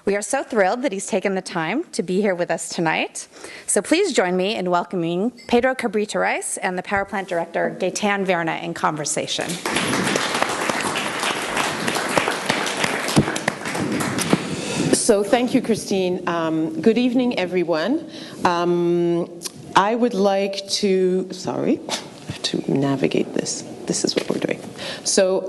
We are so thrilled that he's taken the time to be here with us tonight. So please join me in welcoming Pedro Cabrita Reis and the power plant director, Gaëtane Verna, in conversation. So thank you, Christine. Good evening, everyone. I would like to, I have to navigate this. This is what we're doing. So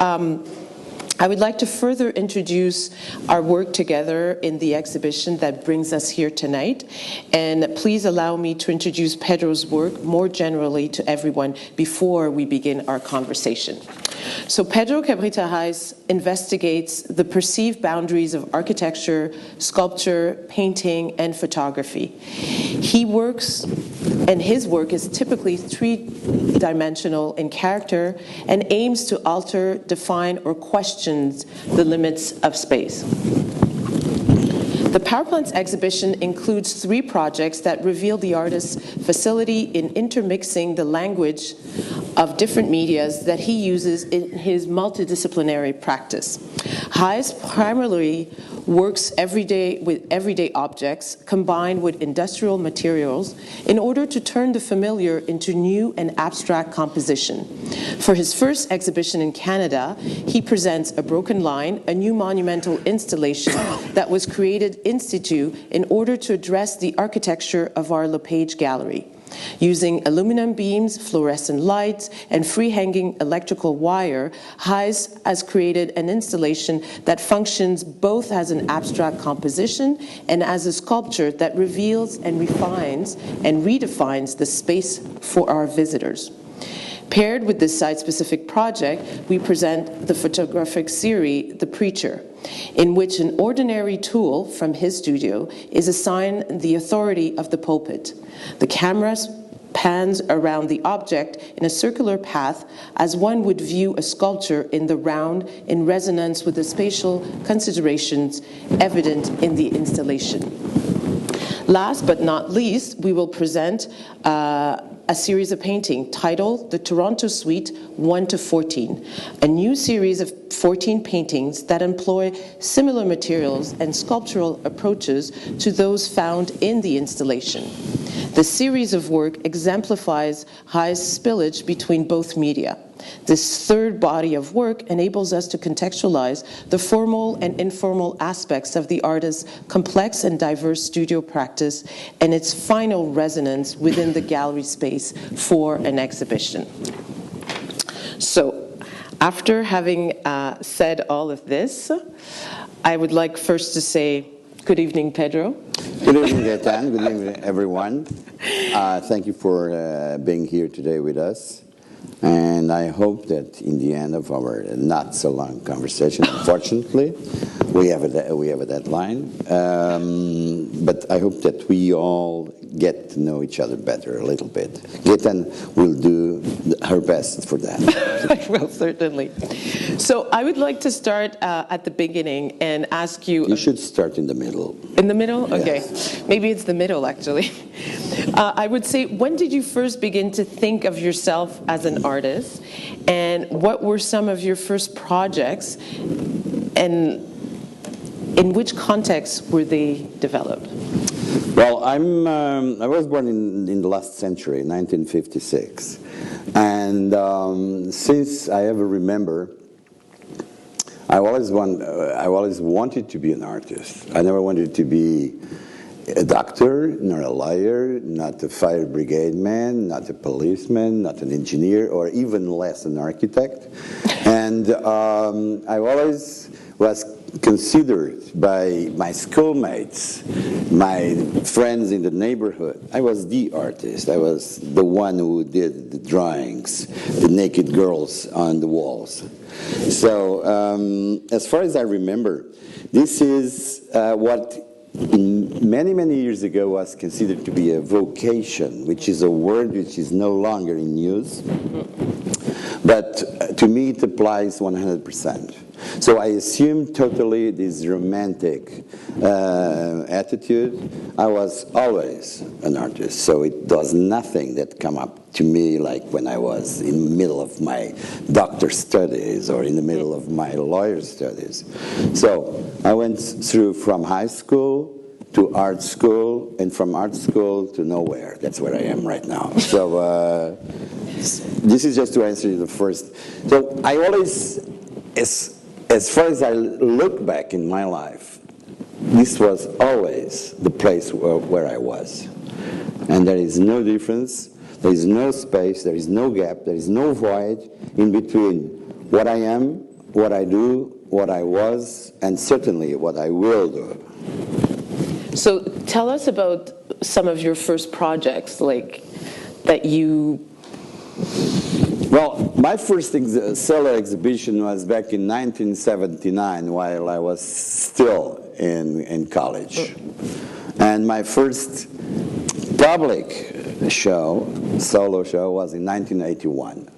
I would like to further introduce our work together in the exhibition that brings us here tonight. And please allow me to introduce Pedro's work more generally to everyone before we begin our conversation. So Pedro Cabrita Reis investigates the perceived boundaries of architecture, sculpture, painting, and photography. He works, and his work is typically three-dimensional in character and aims to alter, define, or question the limits of space. The Power Plants exhibition includes 3 projects that reveal the artist's facility in intermixing the language of different medias that he uses in his multidisciplinary practice. Reis primarily works with everyday objects combined with industrial materials in order to turn the familiar into new and abstract composition. For his first exhibition in Canada, he presents A Broken Line, a new monumental installation that was created in situ in order to address the architecture of our LePage Gallery. Using aluminum beams, fluorescent lights, and free-hanging electrical wire, Reis has created an installation that functions both as an abstract composition and as a sculpture that reveals and refines and redefines the space for our visitors. Paired with this site-specific project, we present the photographic series, The Preacher, in which an ordinary tool from his studio is assigned the authority of the pulpit. The camera pans around the object in a circular path as one would view a sculpture in the round in resonance with the spatial considerations evident in the installation. Last but not least, we will present a series of paintings titled The Toronto Suite 1-14, a new series of 14 paintings that employ similar materials and sculptural approaches to those found in the installation. The series of work exemplifies Reis' spillage between both media. This third body of work enables us to contextualize the formal and informal aspects of the artist's complex and diverse studio practice and its final resonance within the gallery space for an exhibition. So, after having said all of this, I would like first to say good evening, Pedro. Good evening, Gaëtane. Good evening, everyone. Thank you for being here today with us. And I hope that in the end of our not-so-long conversation, unfortunately, we have a deadline. But I hope that we all get to know each other better a little bit. Gaëtane will do her best for that. I will, certainly. So I would like to start at the beginning and ask you... You should start in the middle. In the middle? Okay. Yes. Maybe it's the middle, actually. I would say, when did you first begin to think of yourself as an artist? And what were some of your first projects? And in which context were they developed? Well, I was born in the last century, 1956. And since I ever remember, I always wanted to be an artist. I never wanted to be a doctor, not a lawyer, not a fire brigade man, not a policeman, not an engineer, or even less an architect. And I always was considered by my schoolmates, my friends in the neighborhood. I was the artist. I was the one who did the drawings, the naked girls on the walls. So as far as I remember, this is what many, many years ago was considered to be a vocation, which is a word which is no longer in use. But to me, it applies 100%. So I assumed totally this romantic attitude. I was always an artist, so it was nothing that come up to me like when I was in the middle of my doctor's studies or in the middle of my lawyer's studies. So I went through from high school to art school, and from art school to nowhere. That's where I am right now. So this is just to answer you the first. So I always, as far as I look back in my life, this was always the place where I was. And there is no difference, there is no space, there is no gap, there is no void in between what I am, what I do, what I was, and certainly what I will do. So tell us about some of your first projects, like that you... Well, my first solo exhibition was back in 1979 while I was still in college. And my first public show, solo show, was in 1981.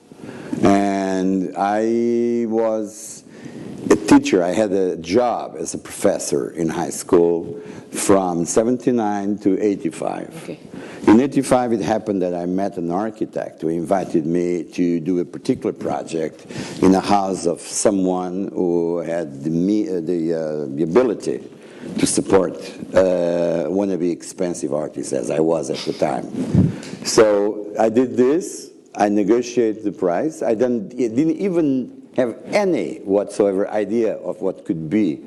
And I was a teacher. I had a job as a professor in high school from 79 to 85. Okay. In 85, it happened that I met an architect who invited me to do a particular project in a house of someone who had the ability to support wannabe expensive artists, as I was at the time. So I did this. I negotiated the price. I didn't even have any whatsoever idea of what could be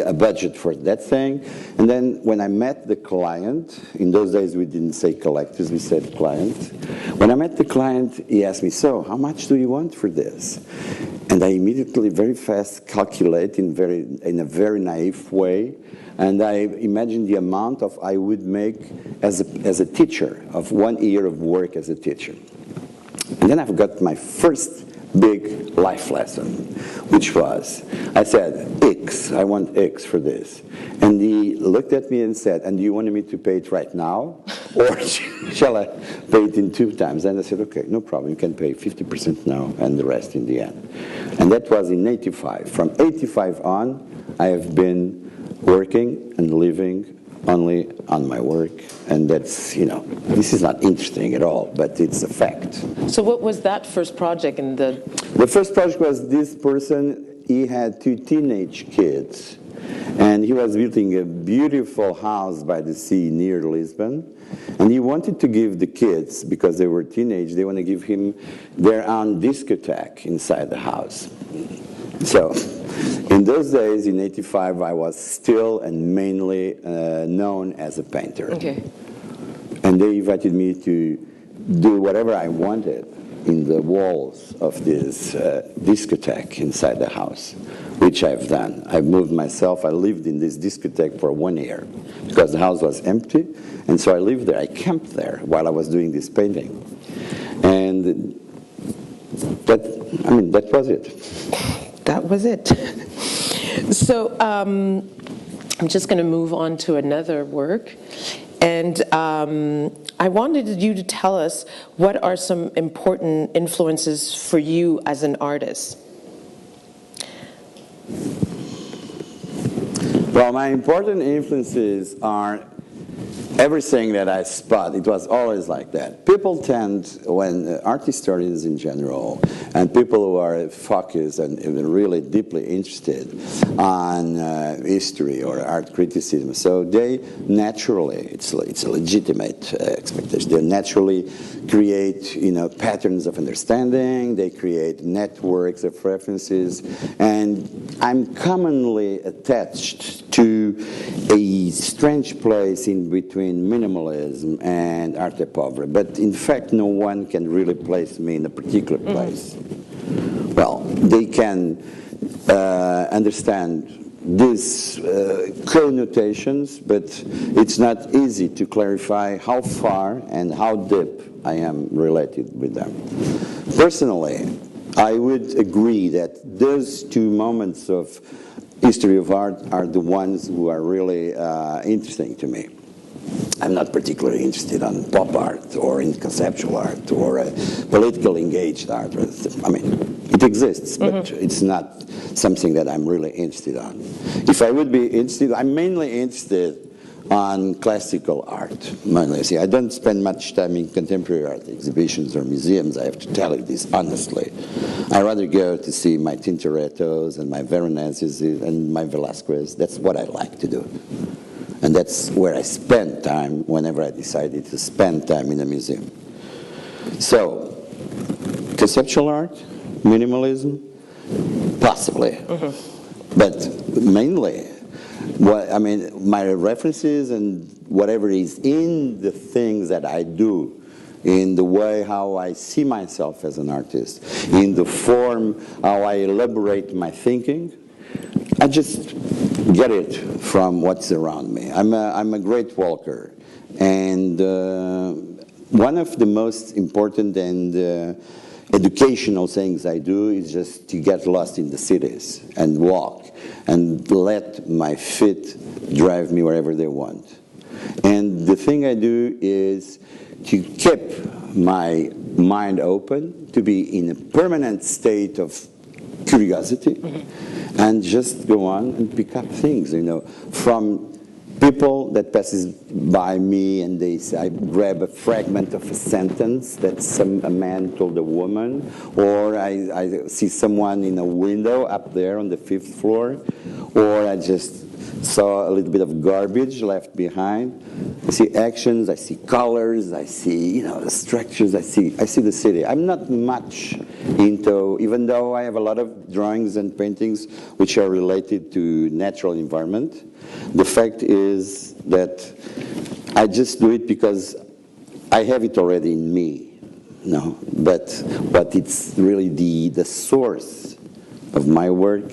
a budget for that thing. And then when I met the client, in those days we didn't say collectors, we said client. When I met the client, he asked me, so how much do you want for this? And I immediately, very fast, calculate in a very naive way. And I imagined the amount of I would make as a teacher, of 1 year of work as a teacher. And then I've got my first big life lesson, which was, I said, X, I want X for this. And he looked at me and said, and do you want me to pay it right now? Or shall I pay it in 2 times? And I said, okay, no problem, you can pay 50% now and the rest in the end. And that was in 85. From 85 on, I have been working and living only on my work, and that's, this is not interesting at all, but it's a fact. So what was that first project in the... The first project was this person, he had 2 teenage kids, and he was building a beautiful house by the sea near Lisbon, and he wanted to give the kids, because they were teenage, they want to give him their own discotheque inside the house. So, in those days, in 85, I was still and mainly known as a painter. Okay. And they invited me to do whatever I wanted in the walls of this discotheque inside the house, which I've done. I've moved myself. I lived in this discotheque for 1 year because the house was empty, and so I lived there. I camped there while I was doing this painting. And that was it. That was it. So I'm just going to move on to another work. And I wanted you to tell us what are some important influences for you as an artist? Well, my important influences are everything that I spot. It was always like that. People tend, when art historians in general, and people who are focused and really deeply interested on history or art criticism, so they naturally, it's a legitimate expectation, they naturally create, patterns of understanding, they create networks of references, and I'm commonly attached to a strange place in between minimalism and arte pauvre, but in fact no one can really place me in a particular place. Well, they can understand these connotations, but it's not easy to clarify how far and how deep I am related with them. Personally, I would agree that those 2 moments of history of art are the ones who are really interesting to me. I'm not particularly interested in pop art or in conceptual art or political engaged art. I mean, It exists, but it's not something that I'm really interested on. If I would be interested, I'm mainly interested on classical art, mainly. See, I don't spend much time in contemporary art exhibitions or museums, I have to tell you this honestly. I rather go to see my Tintorettos and my Veroneses and my Velázquez. That's what I like to do. And that's where I spend time whenever I decided to spend time in a museum. So, conceptual art, minimalism, possibly. But mainly, my references and whatever is in the things that I do, in the way how I see myself as an artist, in the form how I elaborate my thinking, I just get it from what's around me. I'm a great walker, and one of the most important and educational things I do is just to get lost in the cities and walk and let my feet drive me wherever they want. And the thing I do is to keep my mind open, to be in a permanent state of curiosity, and just go on and pick up things, from people that passes by me and I grab a fragment of a sentence that a man told a woman, or I see someone in a window up there on the 5th floor, or I just saw a little bit of garbage left behind. I see actions, I see colors, I see the structures, I see the city. I'm not much into, even though I have a lot of drawings and paintings which are related to natural environment, the fact is that I just do it because I have it already in me. But it's really the source of my work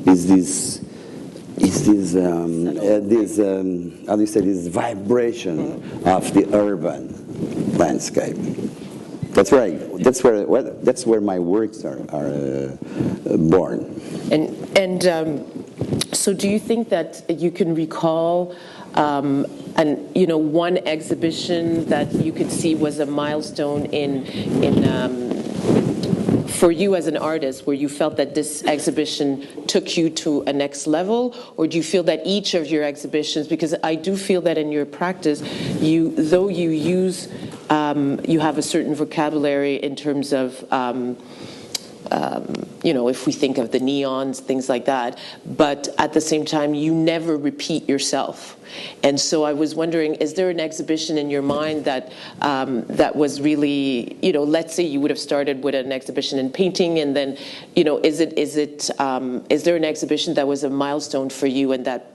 is this vibration of the urban landscape. That's where my works are born. So do you think that you can recall one exhibition that you could see was a milestone for you as an artist, where you felt that this exhibition took you to a next level? Or do you feel that each of your exhibitions, because I do feel that in your practice, you have a certain vocabulary in terms of if we think of the neons, things like that, but at the same time, you never repeat yourself. And so I was wondering, is there an exhibition in your mind that was really, let's say you would have started with an exhibition in painting, and then, is there an exhibition that was a milestone for you and that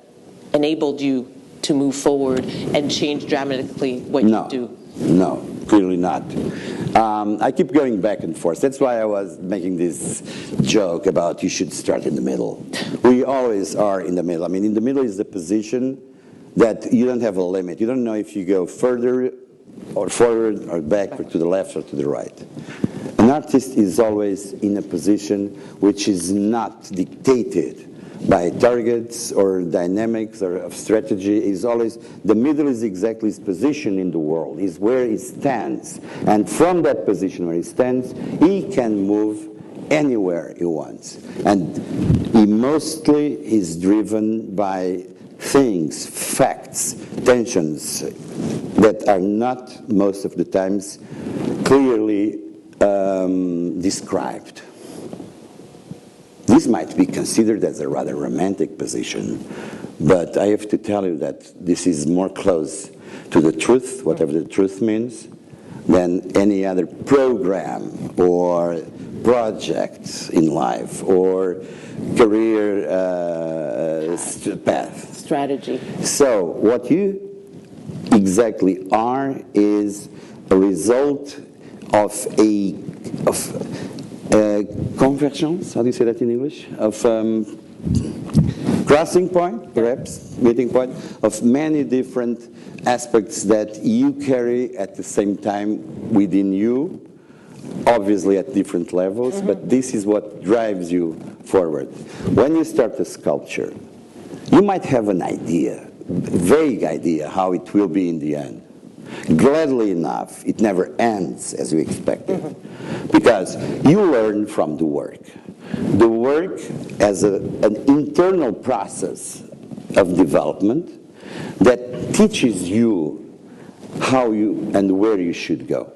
enabled you to move forward and change dramatically what you do? No, clearly not. I keep going back and forth. That's why I was making this joke about you should start in the middle. We always are in the middle. In the middle is the position that you don't have a limit. You don't know if you go further or forward or back or to the left or to the right. An artist is always in a position which is not dictated by targets or dynamics or of strategy. Is always, the middle is exactly his position in the world, is where he stands. And from that position where he stands, he can move anywhere he wants. And he mostly is driven by things, facts, tensions that are not, most of the times, clearly described. This might be considered as a rather romantic position, but I have to tell you that this is more close to the truth, whatever the truth means, than any other program or project in life or career path. Strategy. So what you exactly are is a result of convergence, how do you say that in English? Of crossing point, perhaps, meeting point, of many different aspects that you carry at the same time within you, obviously at different levels, but this is what drives you forward. When you start a sculpture, you might have an idea, a vague idea how it will be in the end. Gladly enough, it never ends as you expected, because you learn from the work. The work as an internal process of development that teaches you how you and where you should go.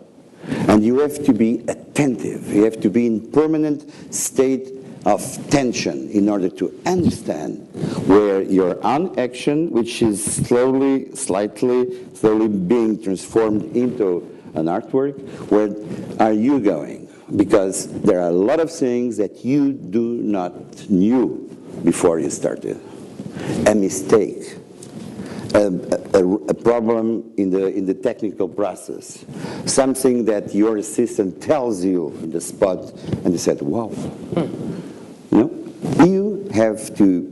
And you have to be attentive. You have to be in permanent state of tension in order to understand where your own action, which is slowly being transformed into an artwork, where are you going? Because there are a lot of things that you do not knew before you started. A mistake, a problem in the technical process, something that your assistant tells you in the spot, and you said, wow. You have to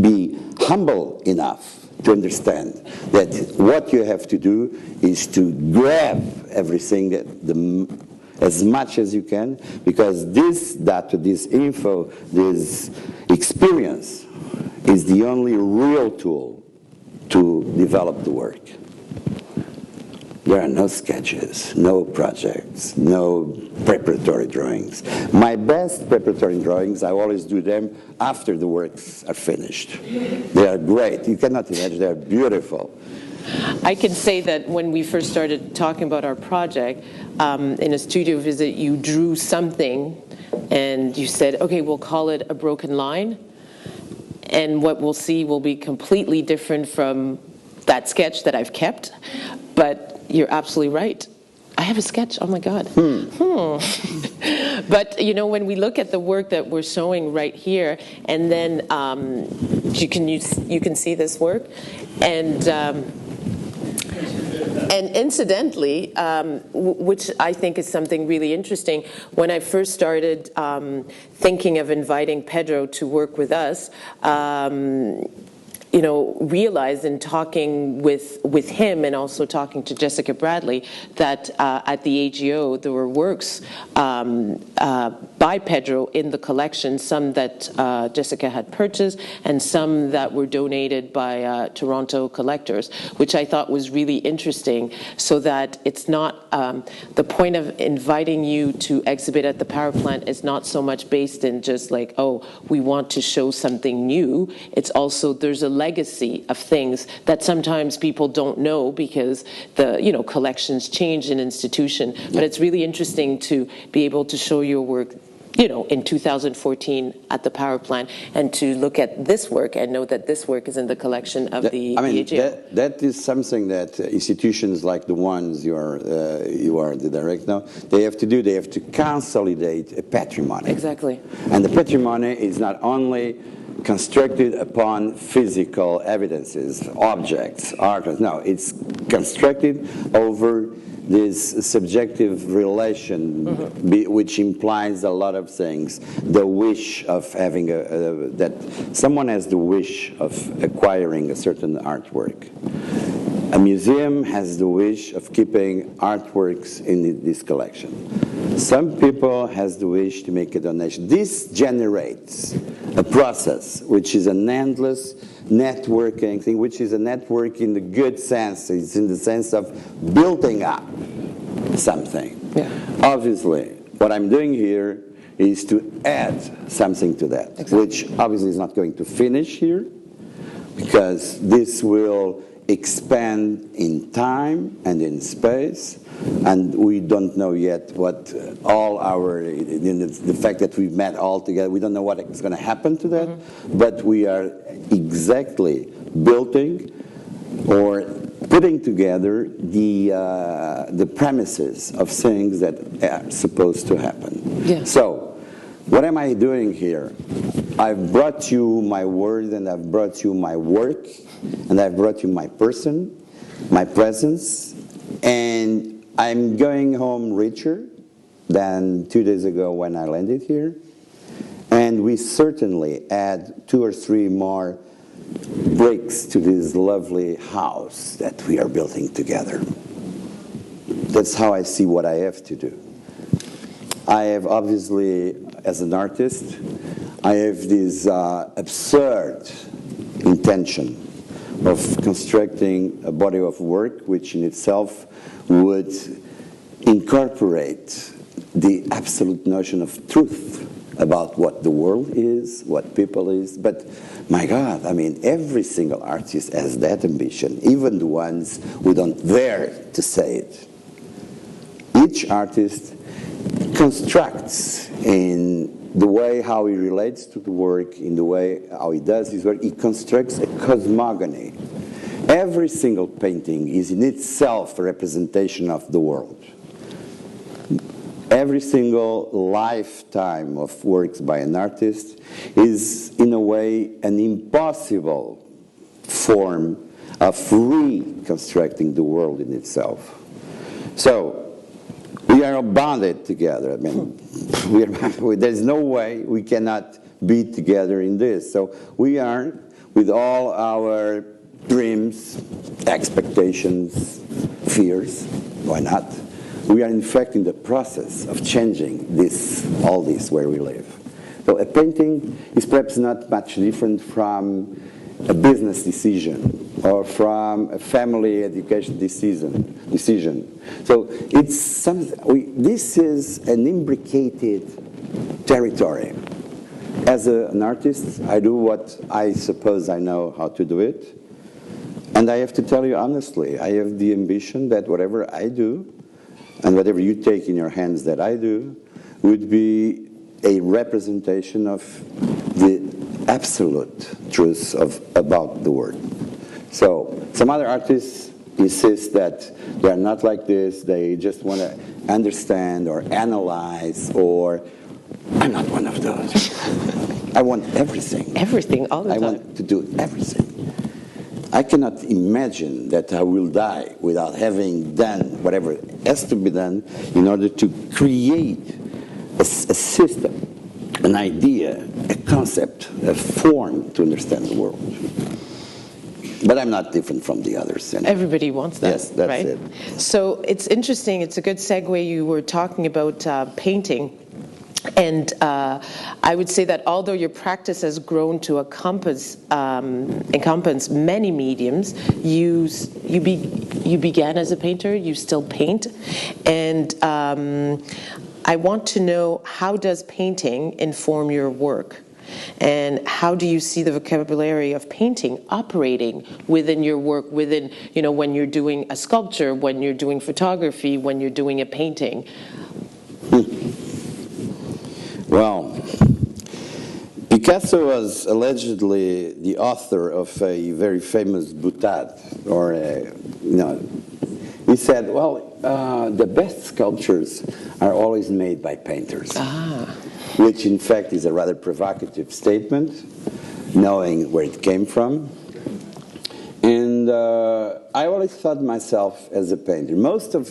be humble enough to understand that what you have to do is to grab everything as much as you can, because this data, this info, this experience is the only real tool to develop the work. There are no sketches, no projects, no preparatory drawings. My best preparatory drawings, I always do them after the works are finished. They are great. You cannot imagine, they are beautiful. I can say that when we first started talking about our project, in a studio visit, you drew something and you said, okay, we'll call it a broken line. And what we'll see will be completely different from that sketch that I've kept. But you're absolutely right. I have a sketch. Oh my God. But when we look at the work that we're showing right here, and then you can see this work, and incidentally, which I think is something really interesting, when I first started thinking of inviting Pedro to work with us, realized in talking with him and also talking to Jessica Bradley that at the AGO there were works by Pedro in the collection, some that Jessica had purchased and some that were donated by Toronto collectors, which I thought was really interesting, so that it's not the point of inviting you to exhibit at the power plant is not so much based in just like, oh, we want to show something new. It's also, there's a legacy of things that sometimes people don't know because the collections change in institution. But it's really interesting to be able to show your work in 2014 at the power plant, and to look at this work and know that this work is in the collection of the AGO. That is something that institutions like the ones you are the director now, they have to do. They have to consolidate a patrimony. Exactly. And the patrimony is not only constructed upon physical evidences, objects, art. No, it's constructed over this subjective relation, which implies a lot of things. The wish of having that someone has the wish of acquiring a certain artwork. A museum has the wish of keeping artworks in this collection. Some people has the wish to make a donation. This generates a process which is an endless networking thing, which is a network in the good sense. It's in the sense of building up something. Yeah. Obviously, what I'm doing here is to add something to that, exactly, which obviously is not going to finish here, because this will expand in time and in space, and we don't know yet what all our, the fact that we've met all together, we don't know what is going to happen to that, but we are exactly building or putting together the premises of things that are supposed to happen. Yeah. So, what am I doing here? I've brought you my word, and I've brought you my work, and I've brought you my person, my presence, and I'm going home richer than 2 days ago when I landed here. And we certainly add 2 or 3 more bricks to this lovely house that we are building together. That's how I see what I have to do. I have obviously, as an artist, I have this absurd intention, of constructing a body of work which in itself would incorporate the absolute notion of truth about what the world is, what people is. But my God, I mean, every single artist has that ambition, even the ones who don't dare to say it. Each artist constructs in the way how he relates to the work, in the way how he does his work, he constructs a cosmogony. Every single painting is in itself a representation of the world. Every single lifetime of works by an artist is, in a way, an impossible form of reconstructing the world in itself. So, we are bonded together. I mean, there's no way we cannot be together in this. So we are, with all our dreams, expectations, fears, why not? We are in fact in the process of changing this, all this where we live. So a painting is perhaps not much different from a business decision or from a family education decision. So it's something, this is an imbricated territory. As an artist, I do what I suppose I know how to do it. And I have to tell you honestly, I have the ambition that whatever I do, and whatever you take in your hands that I do, would be a representation of the absolute truth about the world. So some other artists insist that they are not like this, they just want to understand or analyze, or I'm not one of those. I want everything. Everything, all the time. I want to do everything. I cannot imagine that I will die without having done whatever has to be done in order to create a system, an idea, a concept, a form to understand the world. But I'm not different from the others. Everybody wants that, yes, that's right? it. So it's interesting, it's a good segue. You were talking about painting. And I would say that although your practice has grown to encompass many mediums, you began as a painter, you still paint, and I want to know, how does painting inform your work? And how do you see the vocabulary of painting operating within your work, within, you know, when you're doing a sculpture, when you're doing photography, when you're doing a painting? Well, Picasso was allegedly the author of a very famous boutade, or he said, well, the best sculptures are always made by painters, which in fact is a rather provocative statement, knowing where it came from. And I always thought myself as a painter. Most of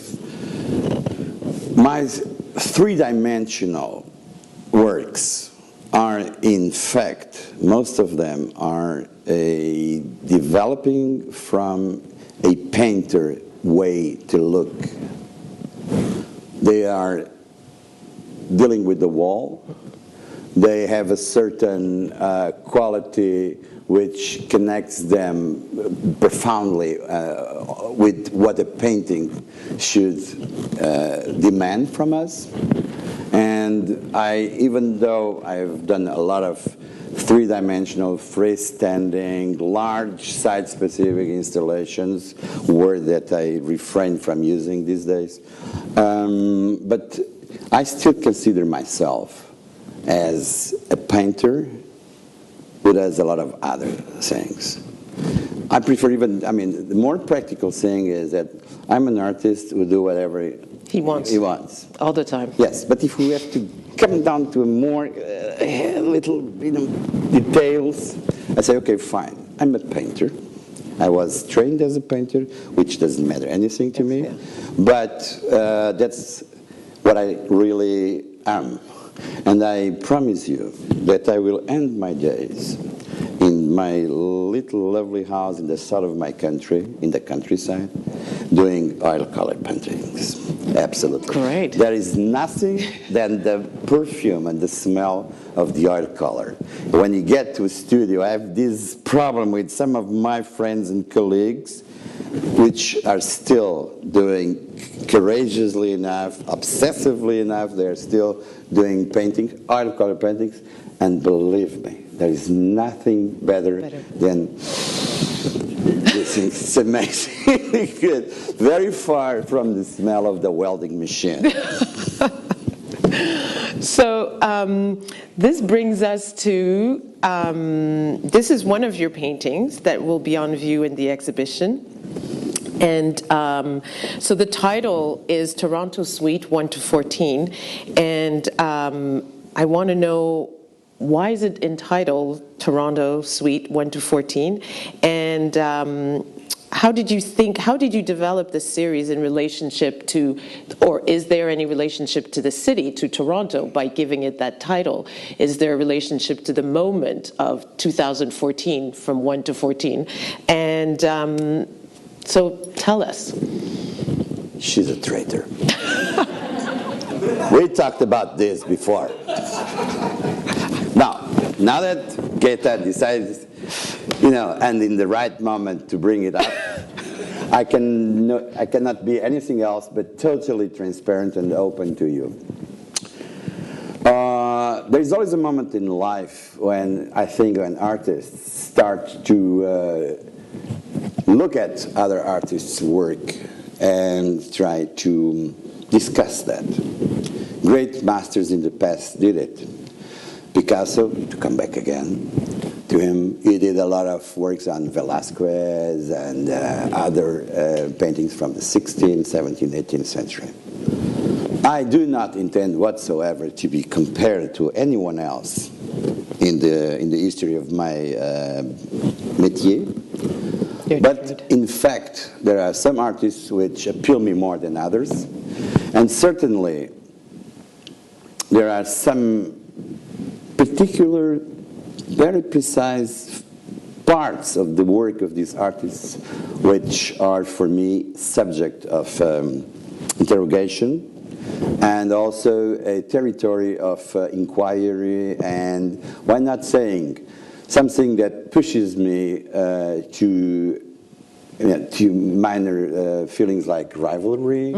my three-dimensional works are, in fact, most of them are developing from a painter way to look. They are dealing with the wall. They have a certain quality which connects them profoundly with what a painting should demand from us. And even though I've done a lot of three-dimensional, freestanding, large site-specific installations, word that I refrain from using these days, but I still consider myself as a painter who does a lot of other things. I prefer the more practical thing is that I'm an artist who do whatever he wants. All the time. Yes, but if we have to come down to a more little details, I say, okay, fine. I'm a painter. I was trained as a painter, which doesn't matter anything to me. Yeah. But that's what I really am. And I promise you that I will end my days in my little lovely house in the south of my country, in the countryside, doing oil-color paintings. Absolutely. Great. There is nothing than the perfume and the smell of the oil color. When you get to a studio, I have this problem with some of my friends and colleagues, which are still doing courageously enough, obsessively enough, they're still doing painting, oil color paintings, and believe me, there is nothing better. Than this. It's amazing. Good. Very far from the smell of the welding machine. So this brings us to, this is one of your paintings that will be on view in the exhibition. And so the title is Toronto Suite 1 to 14. And I want to know, why is it entitled Toronto Suite 1 to 14? And how did you develop this series in relationship to, or is there any relationship to the city, to Toronto, by giving it that title? Is there a relationship to the moment of 2014 from 1 to 14? And so tell us. She's a traitor. We talked about this before. Now that Gaëtane decided, and in the right moment to bring it up, I cannot be anything else but totally transparent and open to you. There's always a moment in life when I think when artists start to look at other artists' work and try to discuss that. Great masters in the past did it. Picasso, to come back again to him, he did a lot of works on Velázquez and other paintings from the 16th, 17th, 18th century. I do not intend whatsoever to be compared to anyone else in the history of my métier. But in fact, there are some artists which appeal me more than others, and certainly there are some particular, very precise parts of the work of these artists which are, for me, subject of interrogation and also a territory of inquiry and, why not saying, something that pushes me to minor feelings like rivalry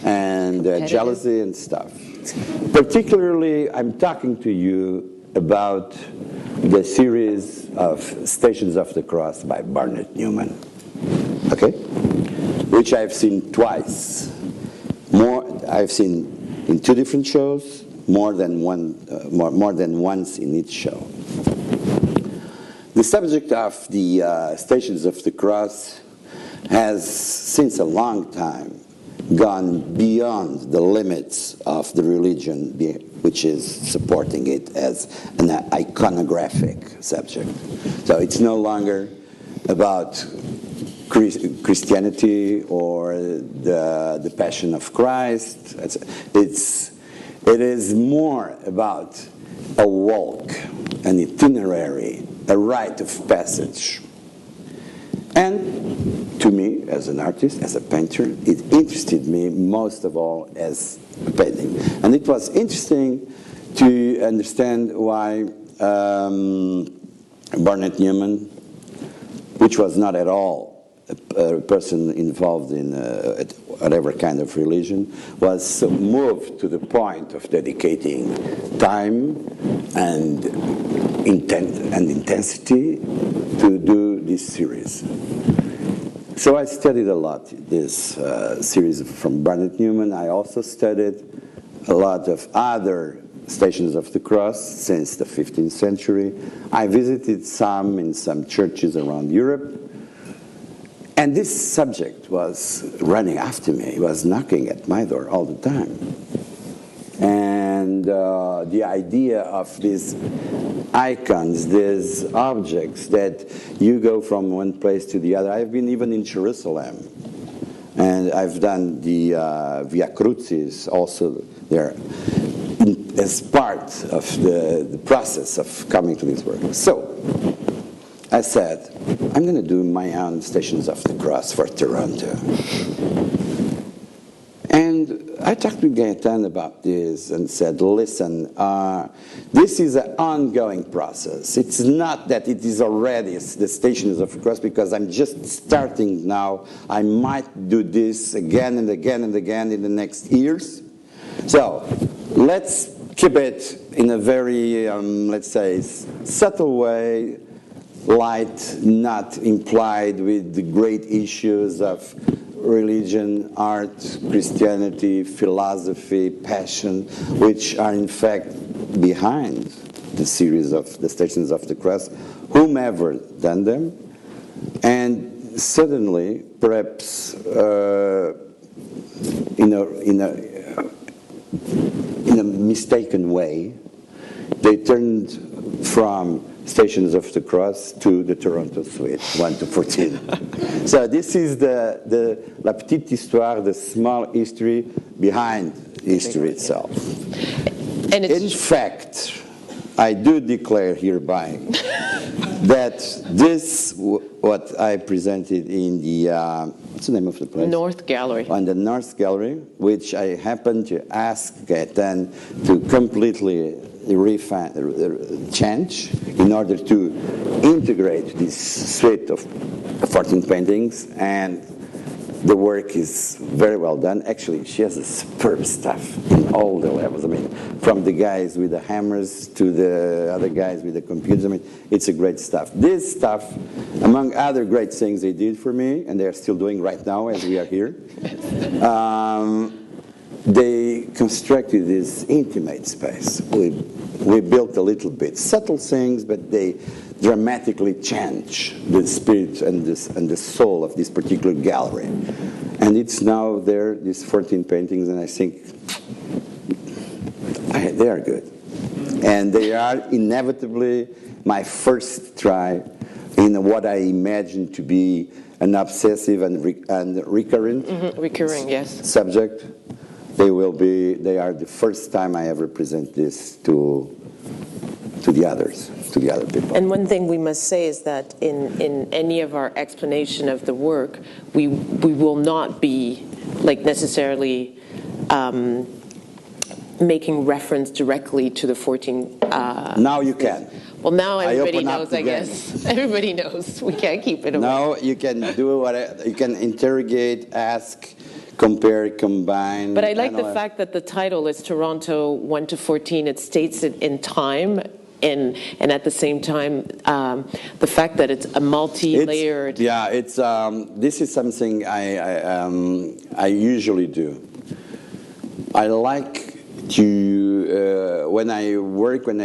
and jealousy and stuff. Particularly, I'm talking to you about the series of Stations of the Cross by Barnett Newman, okay? Which I've seen twice. I've seen in two different shows, more than once in each show. The subject of the Stations of the Cross has, since a long time, gone beyond the limits of the religion which is supporting it as an iconographic subject. So it's no longer about Christianity or the Passion of Christ. It is more about a walk, an itinerary, a rite of passage. And to me, as an artist, as a painter, it interested me most of all as a painting. And it was interesting to understand why Barnett Newman, which was not at all a person involved in whatever kind of religion, was so moved to the point of dedicating time and intensity to do this series. So I studied a lot this series from Barnett Newman. I also studied a lot of other Stations of the Cross since the 15th century. I visited some in some churches around Europe. And this subject was running after me. It was knocking at my door all the time. And the idea of these icons, these objects that you go from one place to the other. I've been even in Jerusalem. And I've done the Via Crucis also there as part of the process of coming to this work. So, I said, I'm going to do my own Stations of the Cross for Toronto. And I talked to Gaëtane about this and said, listen, this is an ongoing process. It's not that it is already the Stations of the Cross because I'm just starting now. I might do this again and again and again in the next years. So let's keep it in a very, let's say, subtle way, light, not implied with the great issues of religion, art, Christianity, philosophy, passion, which are in fact behind the series of the Stations of the Cross, whomever done them. And suddenly, perhaps in a mistaken way, they turned from Stations of the Cross to the Toronto Suite, 1 to 14. So this is la petite histoire, the small history behind history itself. And in fact, I do declare hereby that this, what I presented in the, what's the name of the place? North Gallery. On the North Gallery, which I happened to ask Gaëtane to completely change in order to integrate this suite of 14 paintings, and the work is very well done. Actually, she has a superb stuff in all the levels. I mean, from the guys with the hammers to the other guys with the computers. I mean, it's a great stuff. This stuff, among other great things they did for me, and they're still doing right now as we are here, they constructed this intimate space. We built a little bit subtle things, but they dramatically change the spirit and the soul of this particular gallery. And it's now there, these 14 paintings, and I think they are good. And they are inevitably my first try in what I imagine to be an obsessive and recurrent recurring, yes, subject. They are the first time I ever present this to the others, to the other people. And one thing we must say is that in any of our explanation of the work, we will not be like necessarily making reference directly to the 14. Now you can. Well, now everybody open up knows, the I guess. Everybody knows. We can't keep it away. Now you can do you can interrogate, ask, compare, combine. But I like the analyze. fact that the title is Toronto 1 to 14. It states it in time, and at the same time, the fact that it's a multi-layered. This is something I usually do. I like to when I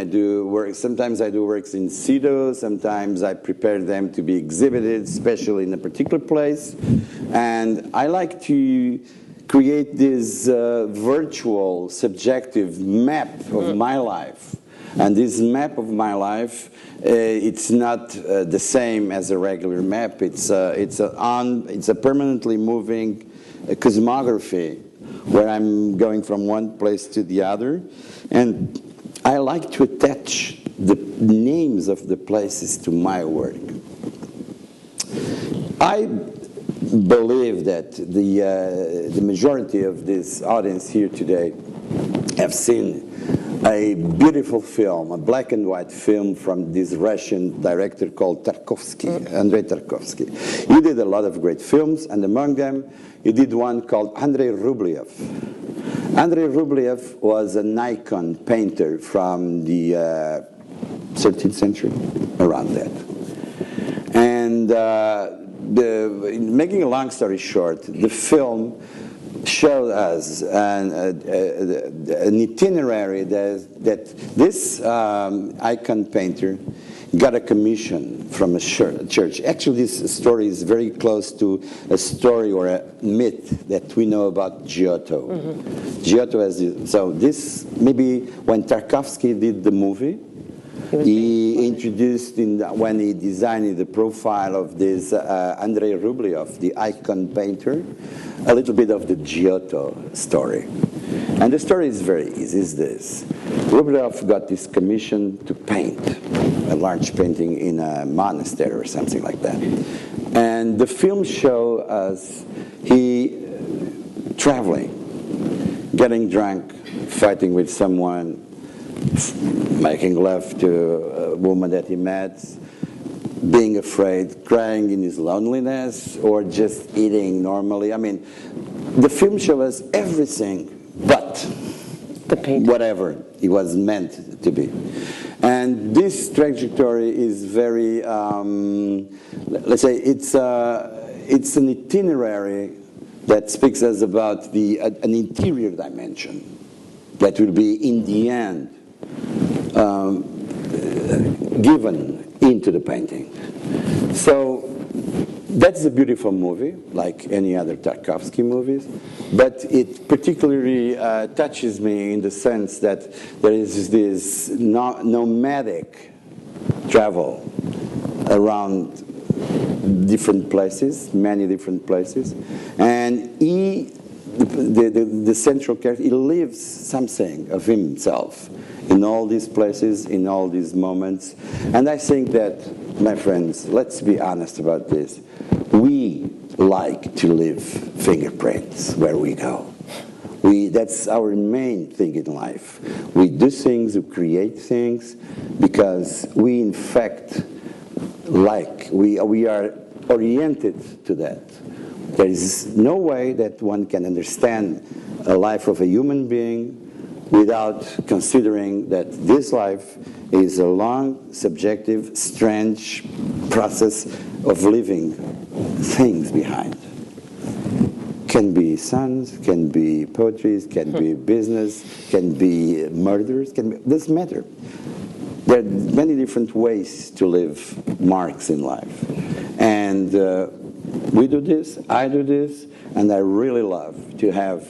do work. Sometimes I do works in situ. Sometimes I prepare them to be exhibited, especially in a particular place. And I like to create this virtual, subjective map of my life. And this map of my life, it's not the same as a regular map. It's a permanently moving cosmography, where I'm going from one place to the other. And I like to attach the names of the places to my work. I believe that the majority of this audience here today have seen a beautiful film, a black and white film from this Russian director called Tarkovsky, Andrei Tarkovsky. He did a lot of great films, and among them, he did one called Andrei Rublev. Andrei Rublev was an icon painter from the 13th century, around that. And making a long story short, the film showed us an itinerary that this icon painter got a commission from a church. Actually, this story is very close to a story or a myth that we know about Giotto. Giotto has so this, maybe when Tarkovsky did the movie, he introduced, when he designed the profile of this Andrei Rublev, the icon painter, a little bit of the Giotto story. And the story is very easy, is this. Rublev got this commission to paint a large painting in a monastery or something like that. And the film shows us he traveling, getting drunk, fighting with someone, making love to a woman that he met, being afraid, crying in his loneliness, or just eating normally. I mean, the film shows us everything but The painting. whatever it was meant to be. And this trajectory is very, let's say, it's an itinerary that speaks us about an interior dimension that will be, in the end, given into the painting. So that's a beautiful movie, like any other Tarkovsky movies, but it particularly touches me in the sense that there is this nomadic travel around different places, many different places, and the central character, he lives something of himself in all these places, in all these moments. And I think that, my friends, let's be honest about this. We like to leave fingerprints where we go. That's our main thing in life. We do things, we create things, because we, in fact, we are oriented to that. There is no way that one can understand a life of a human being without considering that this life is a long, subjective, strange process of leaving things behind. Can be songs, can be poetry, can be business, can be murders, doesn't matter. There are many different ways to leave marks in life. And we do this, I do this, and I really love to have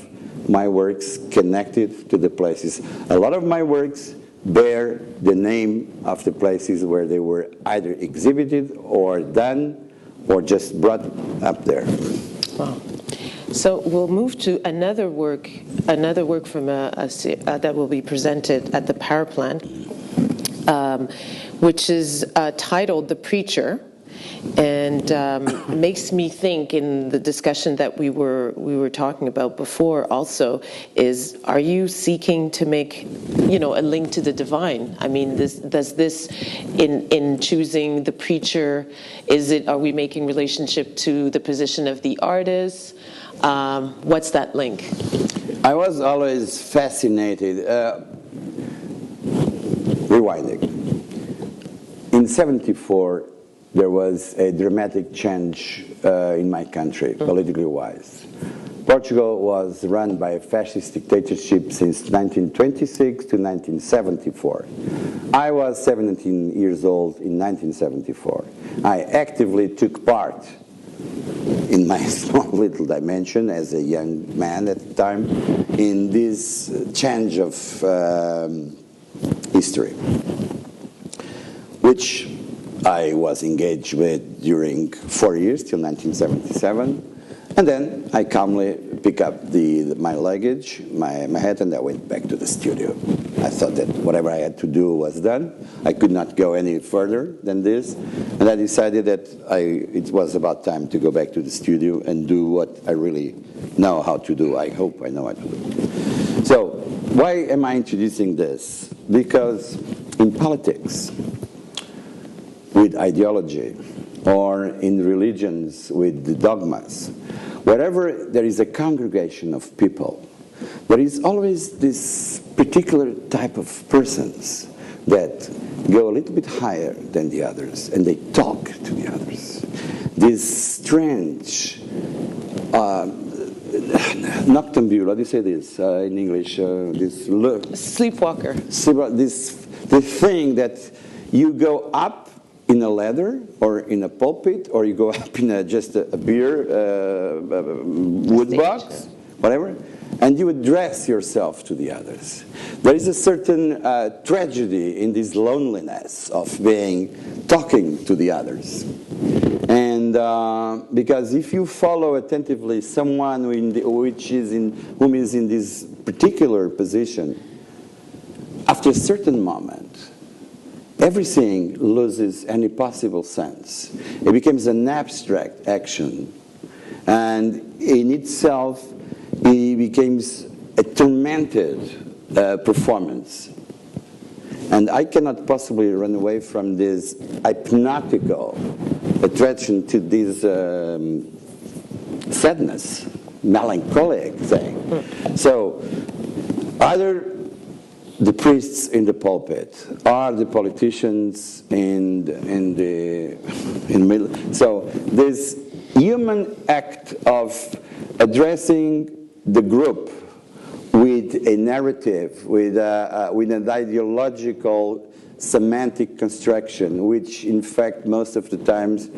my works connected to the places. A lot of my works bear the name of the places where they were either exhibited or done or just brought up there. Wow. So we'll move to another work from that will be presented at the Power Plant, which is titled "The Preacher," and makes me think, in the discussion that we were talking about before, also, is, are you seeking to make, a link to the divine? I mean, does this in choosing the preacher, are we making relationship to the position of the artist? What's that link? I was always fascinated. Rewinding. In '74, there was a dramatic change in my country, politically wise. Portugal was run by a fascist dictatorship since 1926 to 1974. I was 17 years old in 1974. I actively took part in my small little dimension as a young man at the time in this change of history, which I was engaged with during 4 years till 1977, and then I calmly picked up my luggage, my hat, and I went back to the studio. I thought that whatever I had to do was done. I could not go any further than this, and I decided that it was about time to go back to the studio and do what I really know how to do. I hope I know how to do. So why am I introducing this? Because in politics, with ideology, or in religions with the dogmas, wherever there is a congregation of people, there is always this particular type of persons that go a little bit higher than the others, and they talk to the others. This strange noctambule, how do you say this in English? Sleepwalker. The thing that you go up in a ladder or in a pulpit, or you go up in just a beer wood box, whatever, and you address yourself to the others. There is a certain tragedy in this loneliness of talking to the others. And because if you follow attentively someone whom is in this particular position, after a certain moment, everything loses any possible sense. It becomes an abstract action, and in itself, it becomes a tormented performance. And I cannot possibly run away from this hypnotical attraction to this sadness, melancholic thing. So either the priests in the pulpit or the politicians in the middle. So this human act of addressing the group with a narrative, with an ideological semantic construction, which in fact most of the times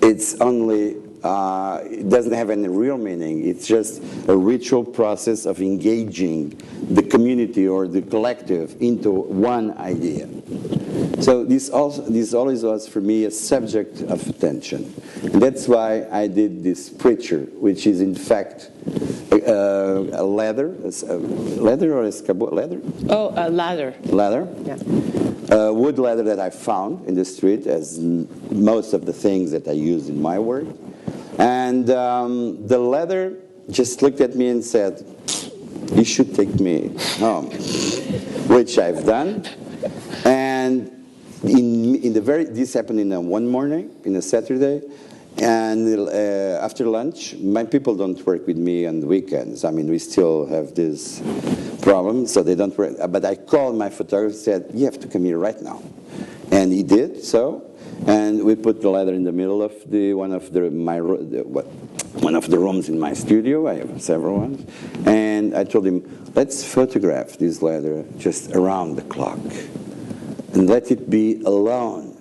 it's only, it doesn't have any real meaning. It's just a ritual process of engaging the community or the collective into one idea. So this always was for me a subject of attention. And that's why I did this preacher, which is in fact a ladder or a scabot, ladder? Oh, a ladder. Ladder. Yeah. A wood ladder that I found in the street, as most of the things that I use in my work. And the ladder just looked at me and said, "You should take me home," which I've done. And this happened in one morning, in a Saturday, and after lunch, my people don't work with me on the weekends. I mean, we still have this problem, so they don't work. But I called my photographer and said, "You have to come here right now." And he did so, and we put the ladder in the middle of one of the rooms in my studio. I have several ones. And I told him, "Let's photograph this ladder just around the clock. And let it be alone.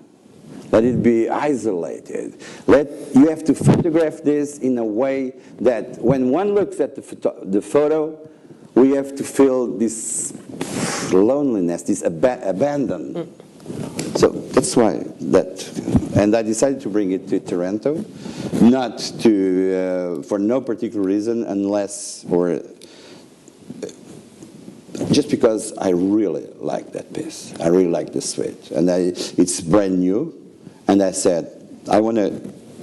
Let it be isolated. You have to photograph this in a way that when one looks at the photo, we have to feel this loneliness, this abandon." So that's why and I decided to bring it to Toronto, not for no particular reason, just because I really like that piece. I really like the suite, and it's brand new. And I said, I want to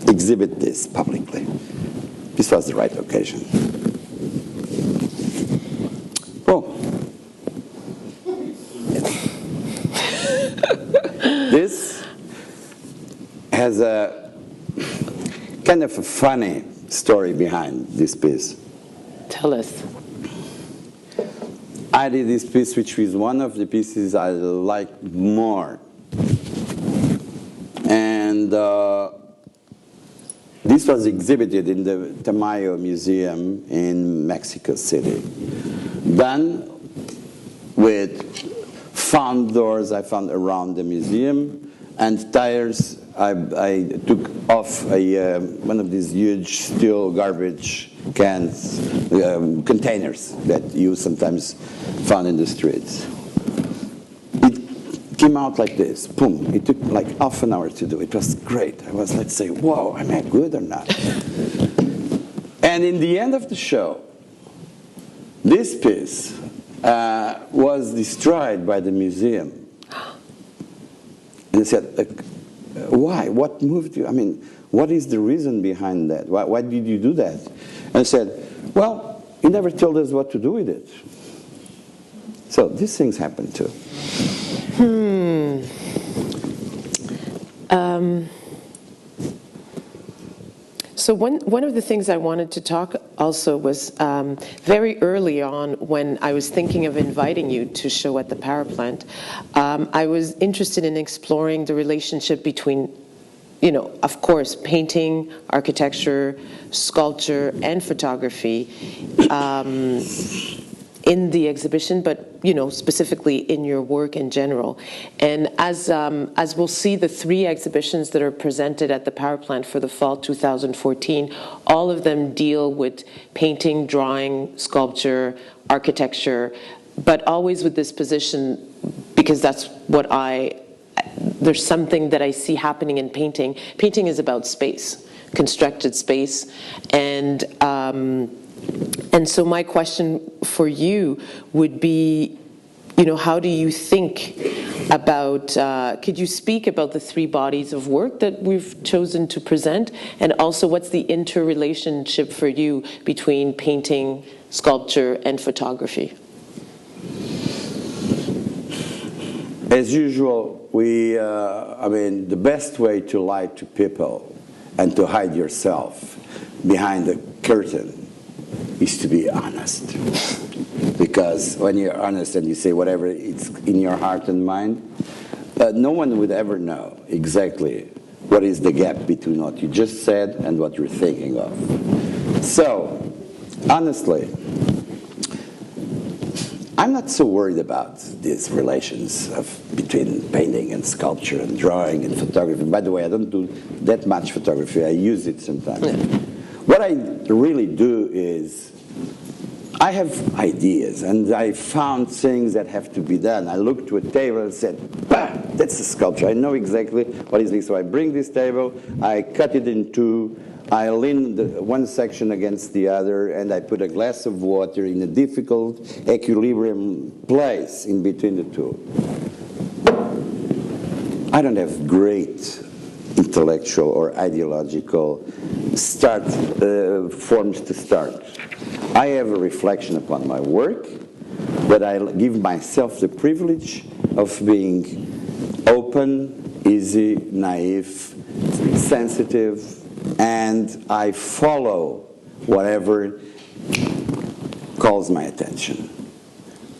exhibit this publicly. This was the right occasion. Oh. This has a kind of a funny story behind this piece. Tell us. I did this piece, which was one of the pieces I liked more. And this was exhibited in the Tamayo Museum in Mexico City. Done with found doors I found around the museum, and tires I took off one of these huge steel garbage cans, containers that you sometimes found in the streets. It came out like this, boom. It took like half an hour to do. It was great. I was like saying, whoa, am I good or not? And in the end of the show, this piece was destroyed by the museum. And I said, why? What moved you? I mean, what is the reason behind that? Why did you do that? And I said, well, he never told us what to do with it. So these things happen too. So one of the things I wanted to talk also was very early on when I was thinking of inviting you to show at the power plant, I was interested in exploring the relationship between, of course, painting, architecture, sculpture, and photography in the exhibition, but specifically in your work in general. And as we'll see, the 3 exhibitions that are presented at the power plant for the fall 2014, all of them deal with painting, drawing, sculpture, architecture, but always with this position, because that's what there's something that I see happening in painting. Painting is about space, constructed space, and so my question for you would be, how do you think about, could you speak about the three bodies of work that we've chosen to present, and also what's the interrelationship for you between painting, sculpture, and photography? As usual, the best way to lie to people and to hide yourself behind the curtain is to be honest. Because when you're honest and you say whatever it's in your heart and mind, no one would ever know exactly what is the gap between what you just said and what you're thinking of. So, honestly, I'm not so worried about these relations between painting and sculpture and drawing and photography. By the way, I don't do that much photography. I use it sometimes. Yeah. What I really do is I have ideas, and I found things that have to be done. I looked to a table and said, that's a sculpture. I know exactly what is this. So I bring this table, I cut it in two, I lean one section against the other, and I put a glass of water in a difficult equilibrium place in between the two. I don't have great intellectual or ideological forms to start. I have a reflection upon my work, but I give myself the privilege of being open, easy, naive, sensitive, and I follow whatever calls my attention.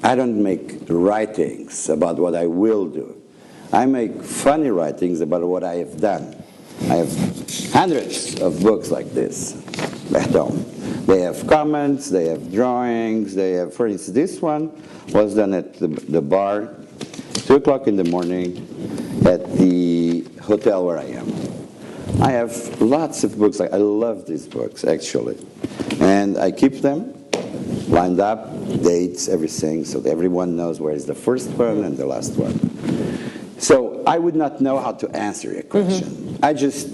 I don't make writings about what I will do. I make funny writings about what I have done. I have hundreds of books like this at home. They have comments, they have drawings, they have, for instance, this one was done at the bar, 2 o'clock in the morning at the hotel where I am. I have lots of books. I love these books, actually. And I keep them lined up, dates, everything, so that everyone knows where is the first one and the last one. So I would not know how to answer your question. Mm-hmm. I just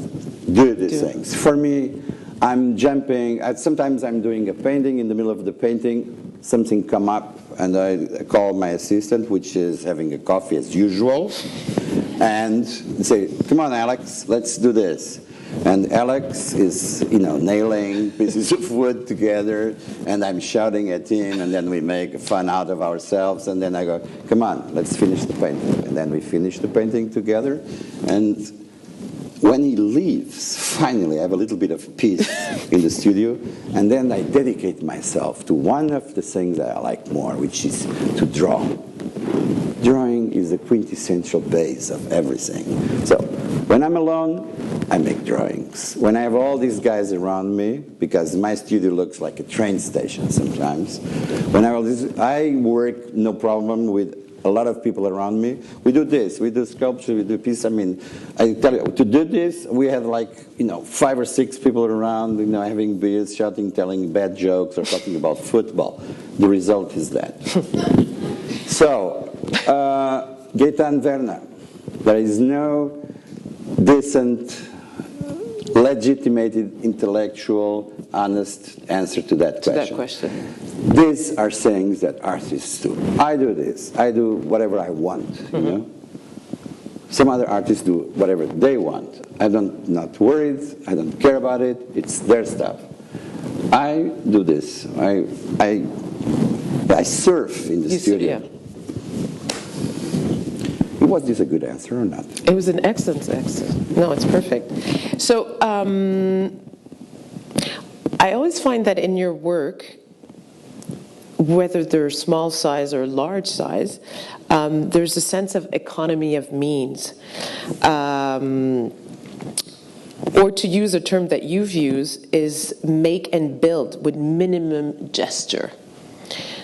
do these things. For me, I'm jumping. Sometimes I'm doing a painting. In the middle of the painting, something come up, and I call my assistant, which is having a coffee as usual, and say, come on, Alex, let's do this. And Alex is, nailing pieces of wood together, and I'm shouting at him, and then we make fun out of ourselves, and then I go, come on, let's finish the painting. And then we finish the painting together, and when he leaves, finally, I have a little bit of peace in the studio, and then I dedicate myself to one of the things that I like more, which is to draw. Drawing is the quintessential base of everything. So when I'm alone, I make drawings. When I have all these guys around me, because my studio looks like a train station sometimes, when I work no problem with a lot of people around me. We do this, we do sculpture, we do peace. I mean, I tell you, to do this, we had 5 or 6 people around, having beers, shouting, telling bad jokes, or talking about football. The result is that. So, Gaëtane Verna, there is no decent, legitimated, intellectual, honest answer to that question. These are things that artists do. I do this. I do whatever I want, mm-hmm. Some other artists do whatever they want. I'm not worried. I don't care about it. It's their stuff. I do this. I surf in the studio. Yeah. Was this a good answer or not? It was an excellent answer. No, it's perfect. So I always find that in your work, whether they're small size or large size, there's a sense of economy of means. Or to use a term that you've used, is make and build with minimum gesture.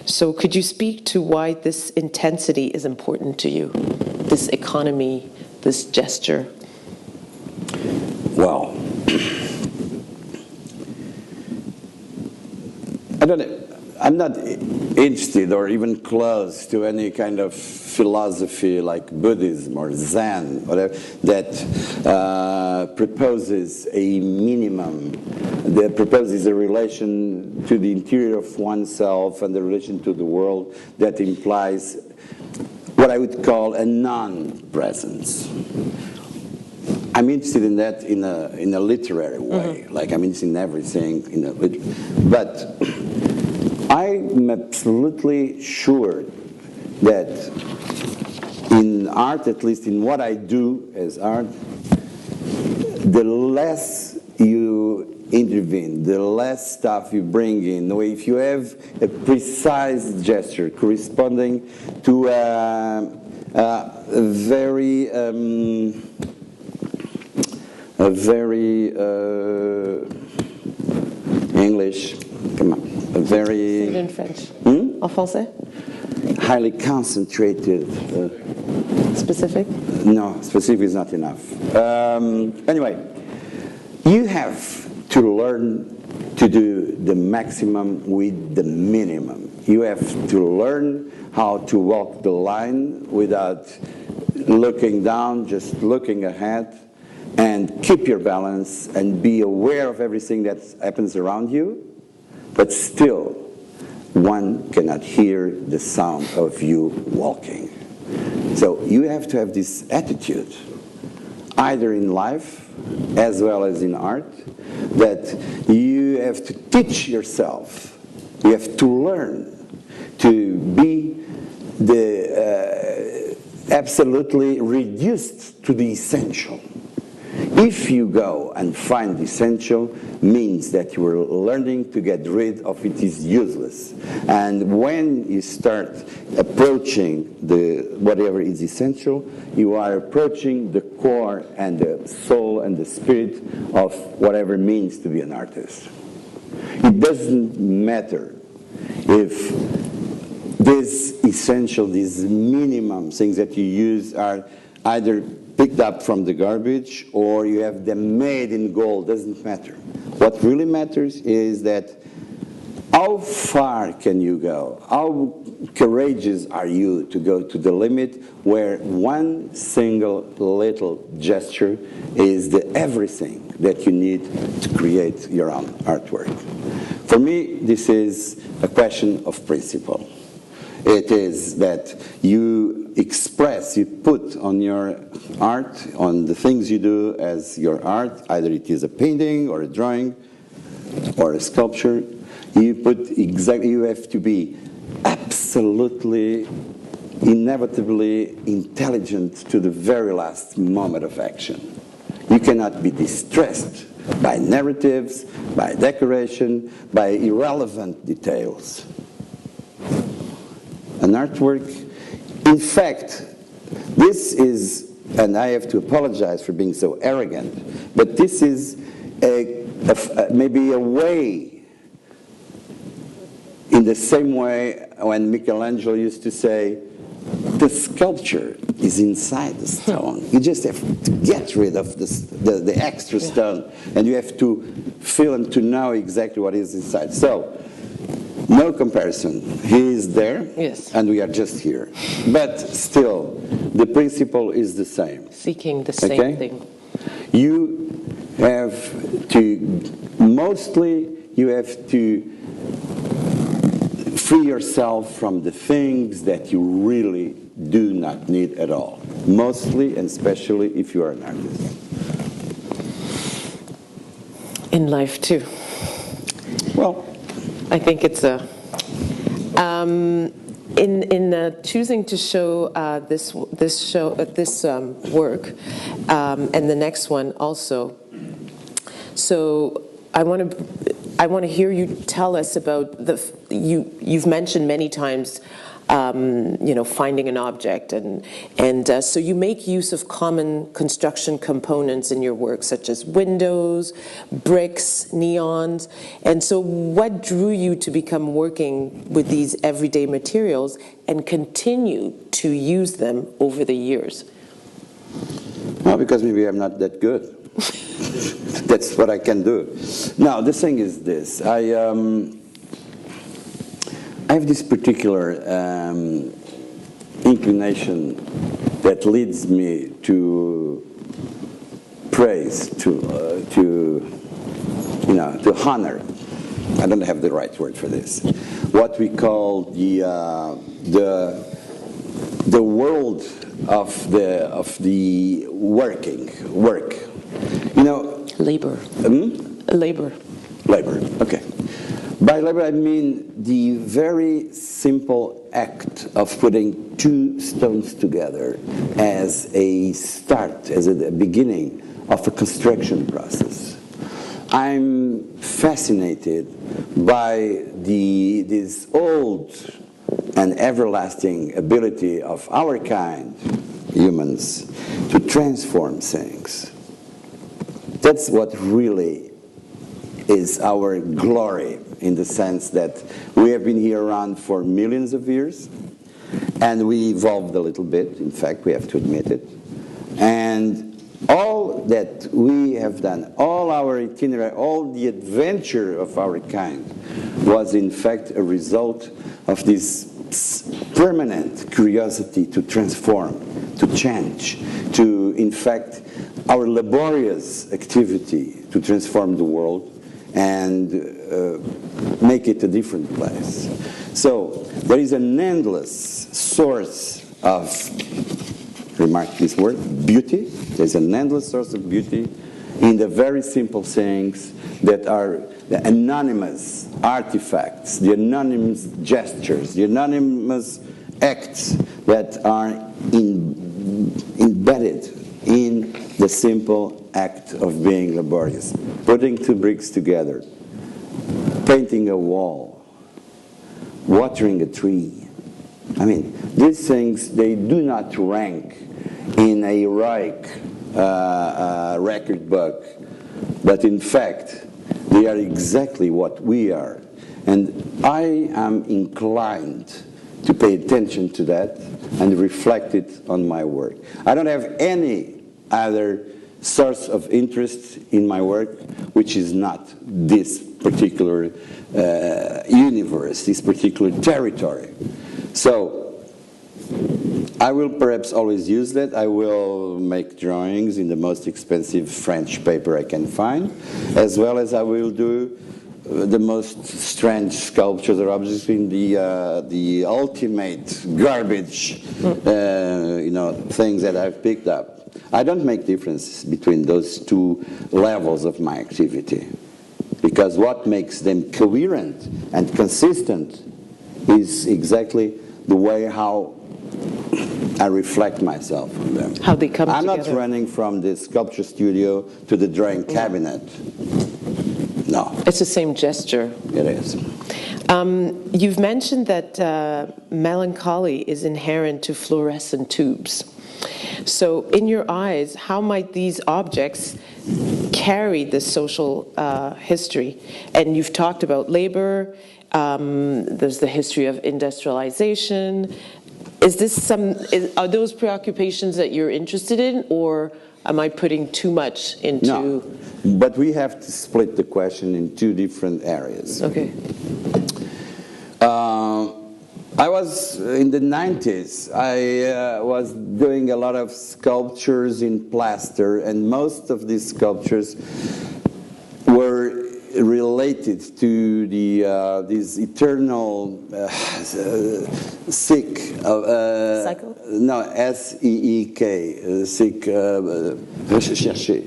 So could you speak to why this intensity is important to you, this economy, this gesture? Well, I'm not interested or even close to any kind of philosophy like Buddhism or Zen, whatever, that proposes a minimum, that proposes a relation to the interior of oneself and the relation to the world that implies what I would call a non-presence. I'm interested in that in a literary way, like I'm interested in everything, but I'm absolutely sure that in art, at least in what I do as art, the less you intervene, the less stuff you bring in. If you have a precise gesture corresponding to a very English, come on, a very... In French. En français? Highly concentrated. Specific? No, specific is not enough. Anyway, you have to learn to do the maximum with the minimum. You have to learn how to walk the line without looking down, just looking ahead, and keep your balance and be aware of everything that happens around you, but still one cannot hear the sound of you walking. So you have to have this attitude, either in life as well as in art, that you have to teach yourself, you have to learn to be absolutely reduced to the essential. If you go and find the essential, means that you are learning to get rid of it is useless. And when you start approaching whatever is essential, you are approaching the core and the soul and the spirit of whatever it means to be an artist. It doesn't matter if this essential, these minimum things that you use are either picked up from the garbage or you have them made in gold, doesn't matter. What really matters is that how far can you go? How courageous are you to go to the limit where one single little gesture is the everything that you need to create your own artwork? For me, this is a question of principle. It is that you express, you put on your art, on the things you do as your art, either it is a painting or a drawing or a sculpture, you have to be absolutely, inevitably intelligent to the very last moment of action. You cannot be distressed by narratives, by decoration, by irrelevant details. An artwork, in fact, this is, and I have to apologize for being so arrogant, but this is maybe a way, in the same way when Michelangelo used to say, the sculpture is inside the stone. You just have to get rid of the extra stone, and you have to feel and to know exactly what is inside. So, no comparison. He is there, yes, and we are just here. But still, the principle is the same. Seeking the same thing. You have to, mostly, you have to free yourself from the things that you really do not need at all. Mostly, and especially if you are an artist. In life, too. Well, I think it's a in choosing to show this work and the next one also. So I want to hear you tell us about you've mentioned many times finding an object, and so you make use of common construction components in your work, such as windows, bricks, neons. And so what drew you to become working with these everyday materials and continue to use them over the years? Well, because maybe I'm not that good. That's what I can do. Now, the thing is this. I have this particular inclination that leads me to praise, to honor. I don't have the right word for this. What we call the the world of the work. You know, Labor. Labor. labor. Okay. By labor, I mean the very simple act of putting two stones together as a start, as a beginning of a construction process. I'm fascinated by this old and everlasting ability of our kind, humans, to transform things. That's what really is our glory, in the sense that we have been here around for millions of years, and we evolved a little bit, in fact, we have to admit it. And all that we have done, all our itinerary, all the adventure of our kind was in fact a result of this permanent curiosity to transform, to change, to, in fact, our laborious activity to transform the world and make it a different place. So there is an endless source of, remark this word, beauty. There's an endless source of beauty in the very simple things that are the anonymous artifacts, the anonymous gestures, the anonymous acts that are embedded in the simple act of being laborious. Putting two bricks together, painting a wall, watering a tree. I mean, these things, they do not rank in a heroic record book, but in fact, they are exactly what we are. And I am inclined to pay attention to that and reflect it on my work. I don't have any other source of interest in my work which is not this particular universe, this particular territory. So I will perhaps always use that. I will make drawings in the most expensive French paper I can find, as well as I will do the most strange sculptures or objects in the ultimate garbage, things that I've picked up. I don't make difference between those two levels of my activity, because what makes them coherent and consistent is exactly the way how I reflect myself on them. How they come together. I'm not running from the sculpture studio to the drawing cabinet. No. It's the same gesture. It is. You've mentioned that melancholy is inherent to fluorescent tubes. So in your eyes, how might these objects carry the social history? And you've talked about labor, there's the history of industrialization. Are those preoccupations that you're interested in, or am I putting too much into... No, but we have to split the question in two different areas. Okay. I was, in the 90s, I was doing a lot of sculptures in plaster, and most of these sculptures were related to this eternal sick cycle? No, S-E-E-K, sick, chercher.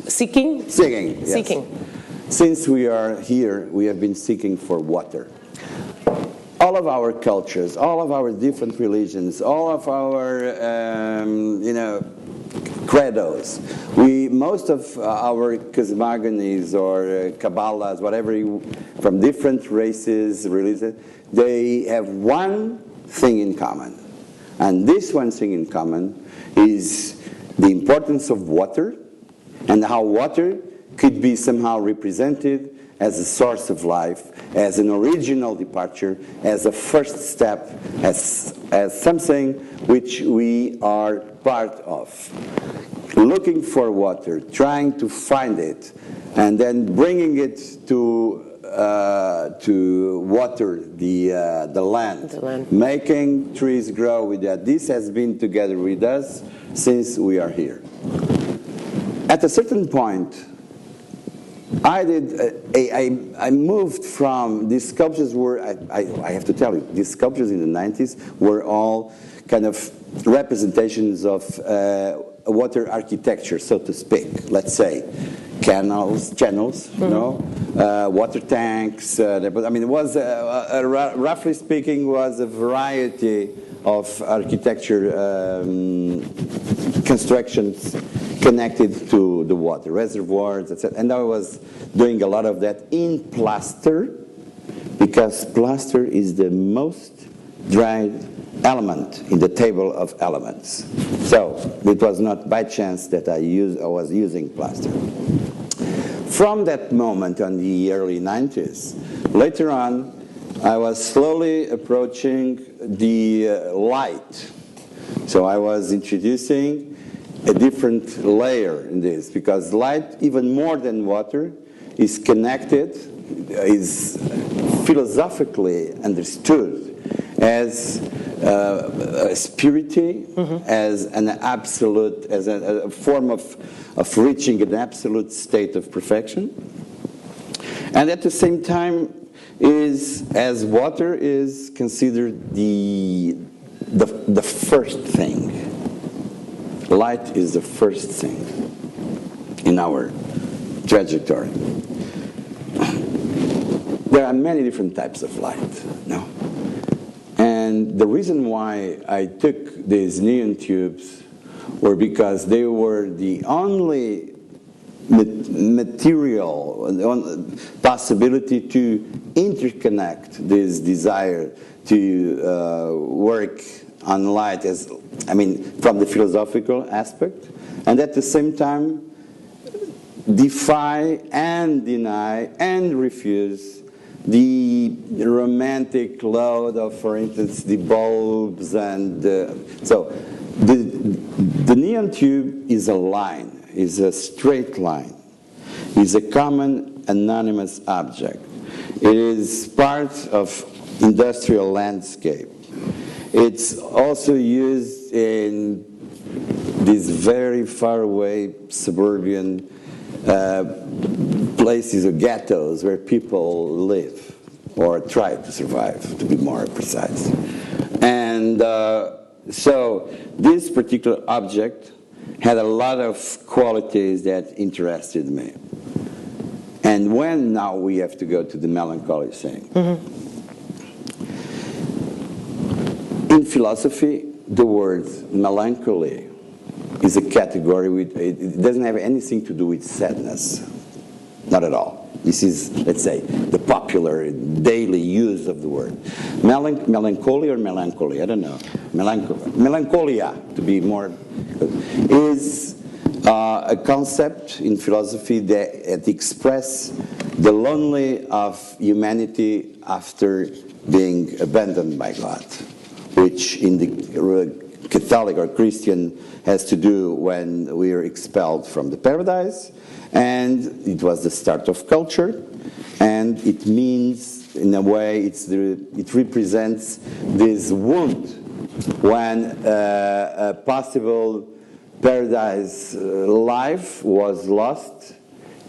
Seeking? Seeking, yes. Seeking. Since we are here, we have been seeking for water. All of our cultures, all of our different religions, all of our, credos. Most of our cosmogonies or Kabbalahs, whatever, from different races, religions, they have one thing in common. And this one thing in common is the importance of water, and how water could be somehow represented as a source of life, as an original departure, as a first step, as something which we are part of. Looking for water, trying to find it, and then bringing it to water the land, making trees grow with that. This has been together with us since we are here. At a certain point, I moved from these sculptures were, I have to tell you, these sculptures in the 90s were all kind of representations of water architecture, so to speak. Let's say channels, you know, water tanks. I mean, it was, roughly speaking, was a variety of architecture constructions connected to the water, reservoirs, etc. And I was doing a lot of that in plaster, because plaster is the most dried element in the table of elements. So it was not by chance that I was using plaster. From that moment on the early 90s, later on, I was slowly approaching the light. So I was introducing a different layer in this, because light, even more than water, is connected, is philosophically understood as spirituality, as an absolute, as a form of reaching an absolute state of perfection. And at the same time, is as water is considered the first thing. Light is the first thing in our trajectory. There are many different types of light, no? And the reason why I took these neon tubes were because they were the only material, the only possibility to interconnect this desire to work on light as, I mean, from the philosophical aspect, and at the same time defy and deny and refuse the romantic load of, for instance, the bulbs. And so the neon tube is a line, is a straight line, is a common anonymous object. It is part of industrial landscape. It's also used in these very far away suburban places or ghettos where people live or try to survive, to be more precise. And so this particular object had a lot of qualities that interested me. And when now we have to go to the melancholy thing. In philosophy, the word melancholy is a category with, it doesn't have anything to do with sadness. Not at all. This is, let's say, the popular daily use of the word. Melancholy or melancholy, I don't know. Melancholia, to be more, is a concept in philosophy that expresses the lonely of humanity after being abandoned by God, which in the Catholic or Christian has to do when we are expelled from the paradise, and it was the start of culture, and it means, in a way, it represents this wound when a possible paradise life was lost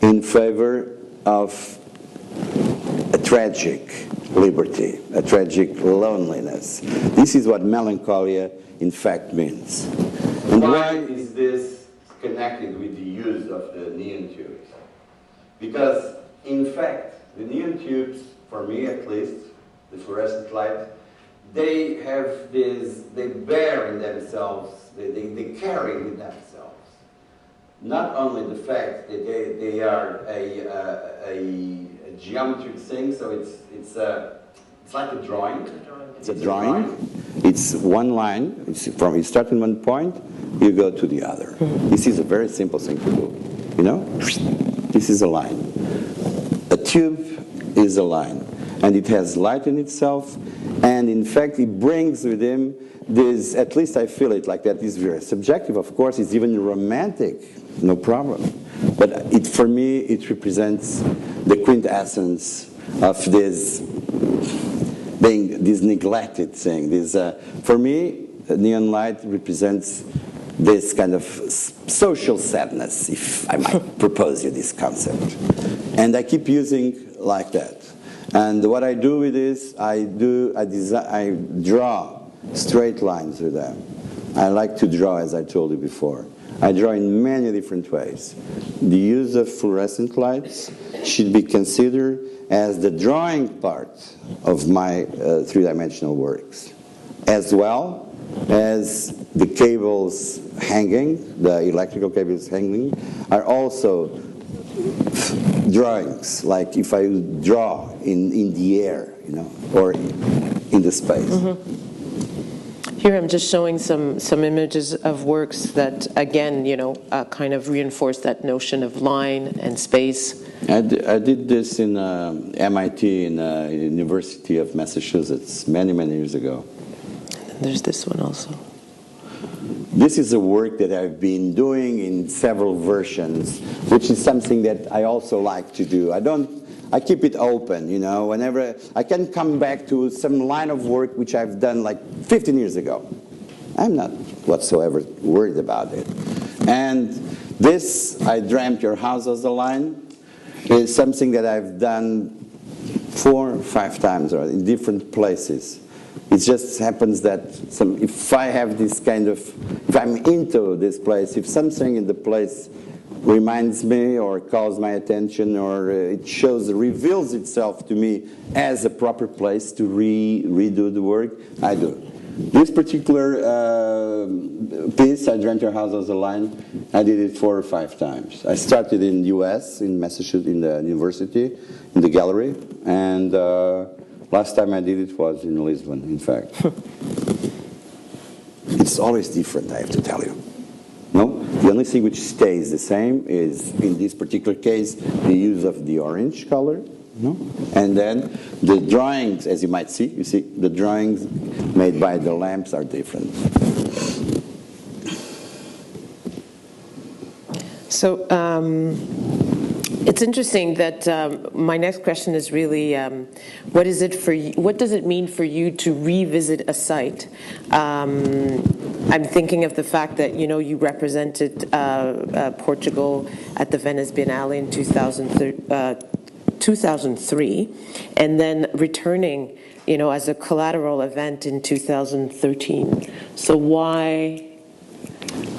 in favor of a tragic liberty, a tragic loneliness. This is what melancholia in fact means. And why is this connected with the use of the neon tubes? Because in fact, the neon tubes, for me at least, the fluorescent light, they have this, they bear in themselves, they carry in themselves, not only the fact that they are a geometric thing, so it's like a drawing. It's a drawing. It's one line. You start in one point, you go to the other. This is a very simple thing to do. You know, this is a line. A tube is a line, and it has light in itself, and in fact, it brings with him this. At least I feel it like that. It's very subjective, of course. It's even romantic, no problem. But for me, it represents the quintessence of this being this neglected thing. This, for me, neon light represents this kind of social sadness, if I might propose you this concept. And I keep using like that. And what I do with this, I draw straight lines with them. I like to draw, as I told you before. I draw in many different ways. The use of fluorescent lights should be considered as the drawing part of my three-dimensional works, as well as the cables hanging, the electrical cables hanging, are also drawings, like if I draw in the air, you know, or in the space. Mm-hmm. Here I'm just showing some images of works that, again, you know, kind of reinforce that notion of line and space. I did this in MIT, in University of Massachusetts, many, many years ago. And then there's this one also. This is a work that I've been doing in several versions, which is something that I also like to do. I keep it open, you know, whenever I can come back to some line of work which I've done like 15 years ago. I'm not whatsoever worried about it. And this, I Dreamt Your House as a Line, is something that I've done 4 or 5 times or in different places. It just happens that if I have this kind of, if I'm into this place, if something in the place reminds me or calls my attention or it reveals itself to me as a proper place to redo the work, I do. This particular piece, I Dreamt Your House as a Line, I did it 4 or 5 times. I started in the US, in Massachusetts, in the university, in the gallery, and last time I did it was in Lisbon, in fact. It's always different, I have to tell you. No? The only thing which stays the same is, in this particular case, the use of the orange color. No? And then the drawings, as you might see, the drawings made by the lamps are different. So it's interesting that my next question is really, what is it for you? What does it mean for you to revisit a site? I'm thinking of the fact that you represented Portugal at the Venice Biennale in 2003, and then returning, as a collateral event in 2013. So why?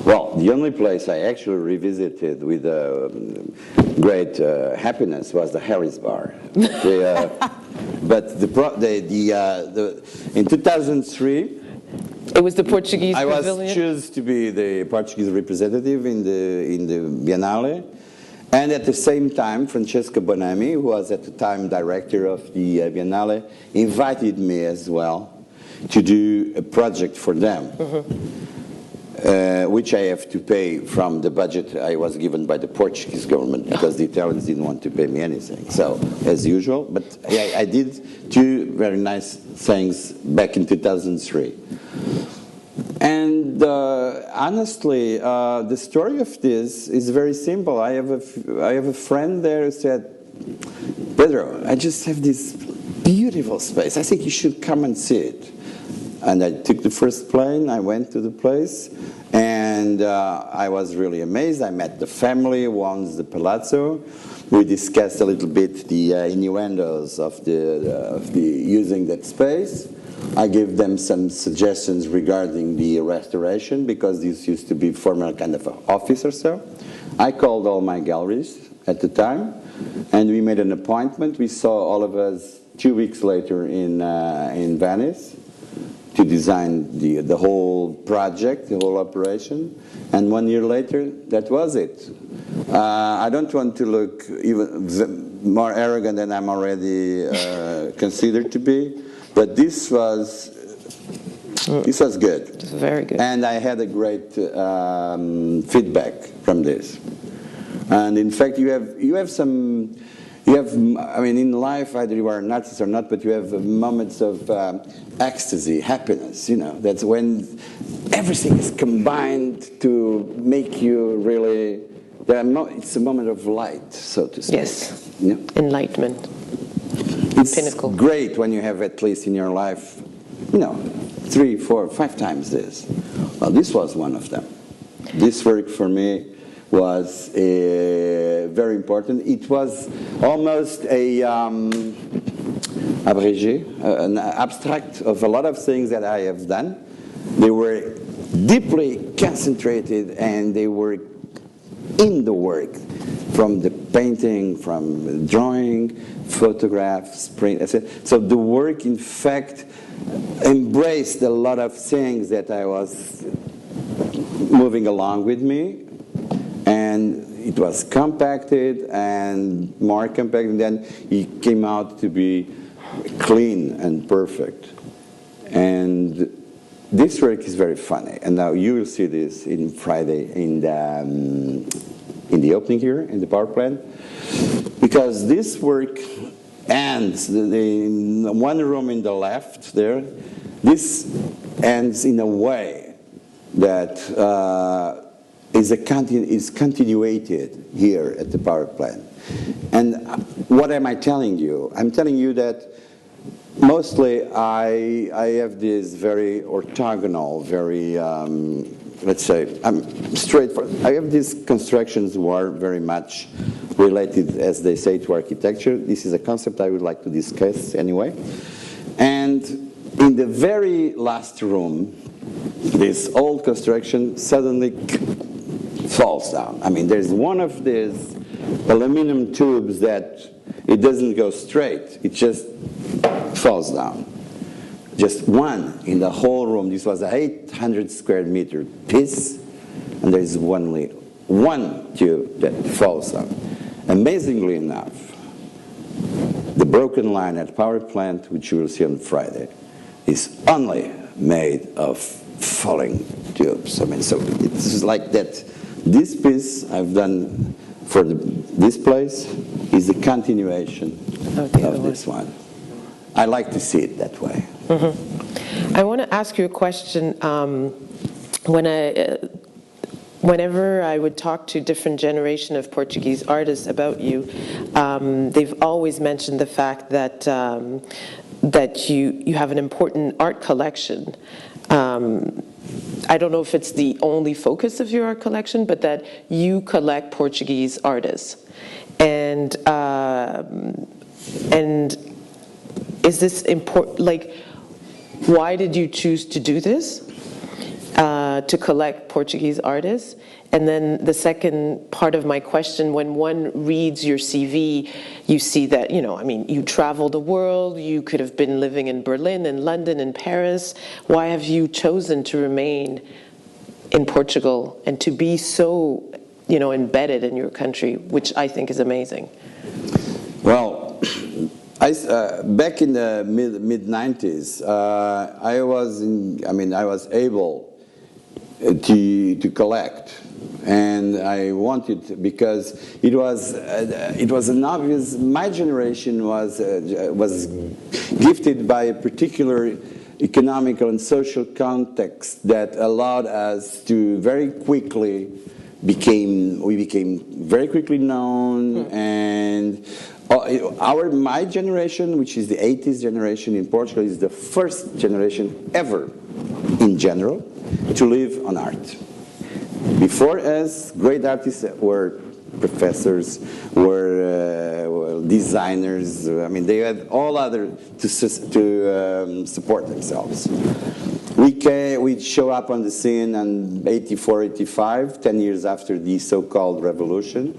Well, the only place I actually revisited with great happiness was the Harris Bar. But in 2003, it was the Portuguese pavilion? I was chosen to be the Portuguese representative in the Biennale. And at the same time, Francesca Bonami, who was at the time director of the Biennale, invited me as well to do a project for them. Mm-hmm. Which I have to pay from the budget I was given by the Portuguese government because the Italians didn't want to pay me anything. So, as usual, but I did 2 very nice things back in 2003. And honestly, the story of this is very simple. I have a friend there who said, Pedro, I just have this beautiful space. I think you should come and see it. And I took the first plane, I went to the place, and I was really amazed. I met the family who owns the palazzo. We discussed a little bit the innuendos of the using that space. I gave them some suggestions regarding the restoration, because this used to be former kind of an office or so. I called all my galleries at the time, and we made an appointment. We saw all of us 2 weeks later in Venice, to design the whole project, the whole operation. And 1 year later, that was it. I don't want to look even more arrogant than I'm already considered to be, but this was good. It was very good. And I had a great feedback from this. And in fact, you have some. I mean, in life, either you are an artist or not, but you have moments of ecstasy, happiness, That's when everything is combined to make you really, it's a moment of light, so to speak. Yes, enlightenment. It's Pinnacle. Great when you have at least in your life, 3, 4, 5 times this. Well, this was one of them. This work for me was very important. It was almost a abrégé, an abstract of a lot of things that I have done. They were deeply concentrated and they were in the work, from the painting, from drawing, photographs, print, etc. So the work, in fact, embraced a lot of things that I was moving along with me, and it was compacted and more compact, and then it came out to be clean and perfect. And this work is very funny, and now you will see this in Friday in the opening here in the power plant, because this work ends in one room in the left there. This ends in a way that is continuated here at the power plant. And what am I telling you? I'm telling you that mostly I have this very orthogonal, very, let's say, I'm straightforward. I have these constructions who are very much related, as they say, to architecture. This is a concept I would like to discuss anyway. And in the very last room, this old construction suddenly falls down. I mean, there's one of these aluminum tubes that it doesn't go straight. It just falls down. Just one in the whole room. This was an 800 square meter piece, and there's only one tube that falls down. Amazingly enough, the broken line at power plant, which you will see on Friday, is only made of falling tubes. I mean, so it's like that. This piece I've done for this place is the continuation of this one. I like to see it that way. Mm-hmm. I want to ask you a question. Whenever I would talk to different generation of Portuguese artists about you, they've always mentioned the fact that that you have an important art collection. I don't know if it's the only focus of your art collection, but that you collect Portuguese artists, and is this important? Like, why did you choose to do this? To collect Portuguese artists? And then the second part of my question, when one reads your CV, you see that, I mean, you travel the world, you could have been living in Berlin, in London, in Paris. Why have you chosen to remain in Portugal and to be so, embedded in your country, which I think is amazing? Well, back in the mid-90s, I was able to collect, and I wanted, because it was an obvious. My generation was gifted by a particular economical and social context that allowed us to very quickly became very quickly known, and my generation, which is the 80s generation in Portugal, is the first generation ever, in general, to live on art. Before us, great artists were professors, were designers. I mean, they had all other to support themselves. We show up on the scene in 84, 85, 10 years after the so-called revolution,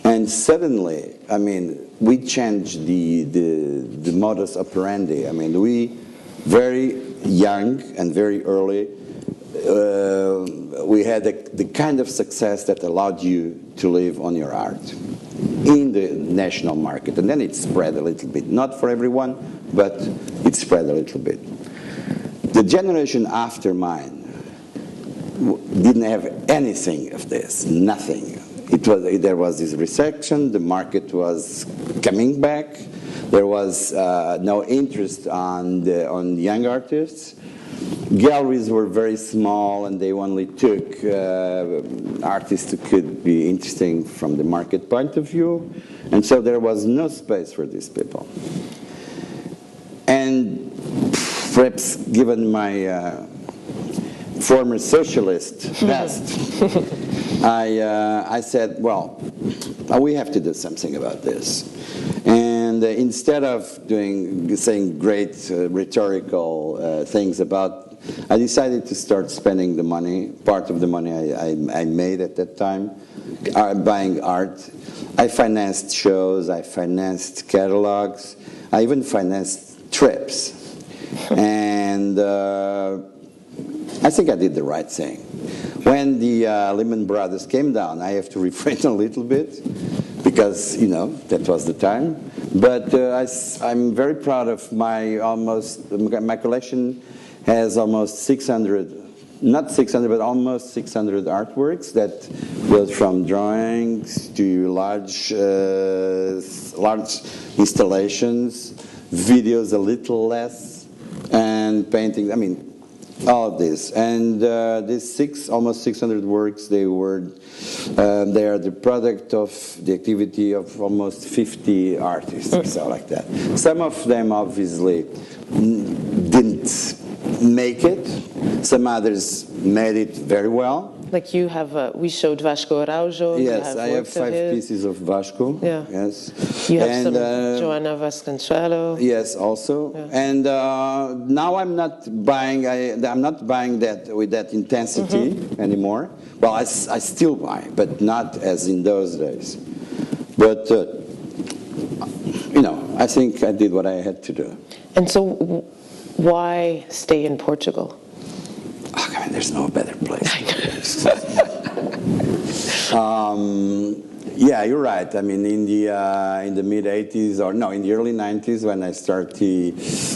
and suddenly, I mean, we changed the modus operandi. I mean, we very young and very early, we had the kind of success that allowed you to live on your art in the national market. And then it spread a little bit. Not for everyone, but it spread a little bit. The generation after mine didn't have anything of this, nothing. There was this recession, the market was coming back, there was no interest on young artists. Galleries were very small, and they only took artists who could be interesting from the market point of view, and so there was no space for these people. And perhaps given my former socialist past, I said, well, we have to do something about this. And instead of saying great rhetorical things about, I decided to start spending the money, part of the money I made at that time, buying art. I financed shows, I financed catalogs, I even financed trips. And I think I did the right thing. When the Lehman Brothers came down, I have to refrain a little bit, because, that was the time. But I'm very proud of my collection has almost 600, not 600, but almost 600 artworks that goes from drawings to large installations, videos a little less, and paintings, all of this. And these almost 600 works, they are the product of the activity of almost 50 artists or so like that. Some of them obviously didn't make it. Some others made it very well. Like you have, we showed Vasco Araujo. Yes, I have 5 pieces of Vasco. Yeah. Yes. You have some Joana Vasconcelos. Yes, also. Yeah. And now I'm not buying that with that intensity anymore. Well, I still buy, but not as in those days. But I think I did what I had to do. And so, why stay in Portugal? There's no better place. Yeah, you're right. In the mid '80s, in the early '90s, when I started to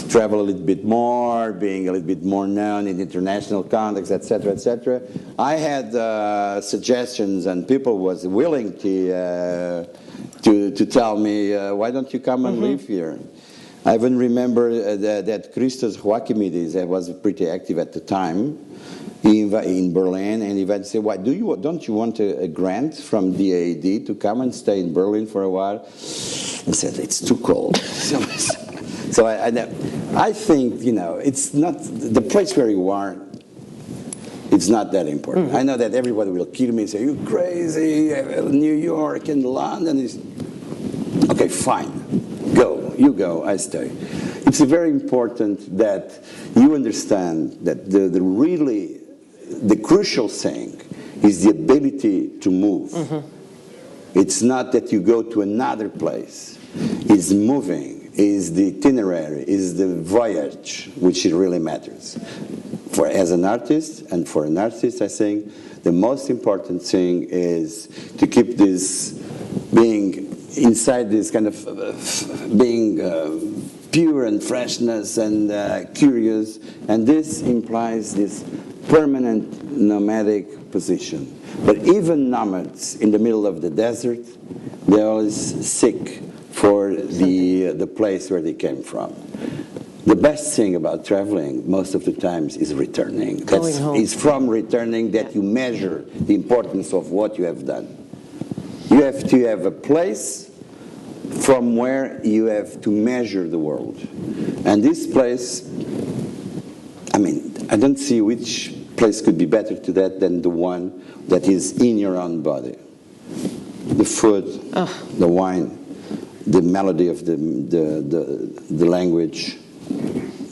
travel a little bit more, being a little bit more known in international context, etc., I had suggestions, and people was willing to tell me, why don't you come and live here? I even remember that Christos Joachimides was pretty active at the time in Berlin, and he would say, "Why don't you want a grant from DAAD to come and stay in Berlin for a while?" I said, "It's too cold." So I think it's not the place where you are. It's not that important. I know that everybody will kill me and say, "You're crazy, New York and London." Okay, fine. You go, I stay. It's very important that you understand that the crucial thing is the ability to move. It's not that you go to another place. It's moving, is the itinerary, is the voyage, which really matters. As an artist, and for an artist, I think the most important thing is to keep this being inside this kind of being pure and freshness and curious, and this implies this permanent nomadic position. But even nomads in the middle of the desert, they always seek for the place where they came from. The best thing about traveling most of the times is returning. It's from returning that you measure the importance of what you have done. You have to have a place from where you have to measure the world. And this place, I don't see which place could be better to that than the one that is in your own body. The food, the wine, the melody of the language,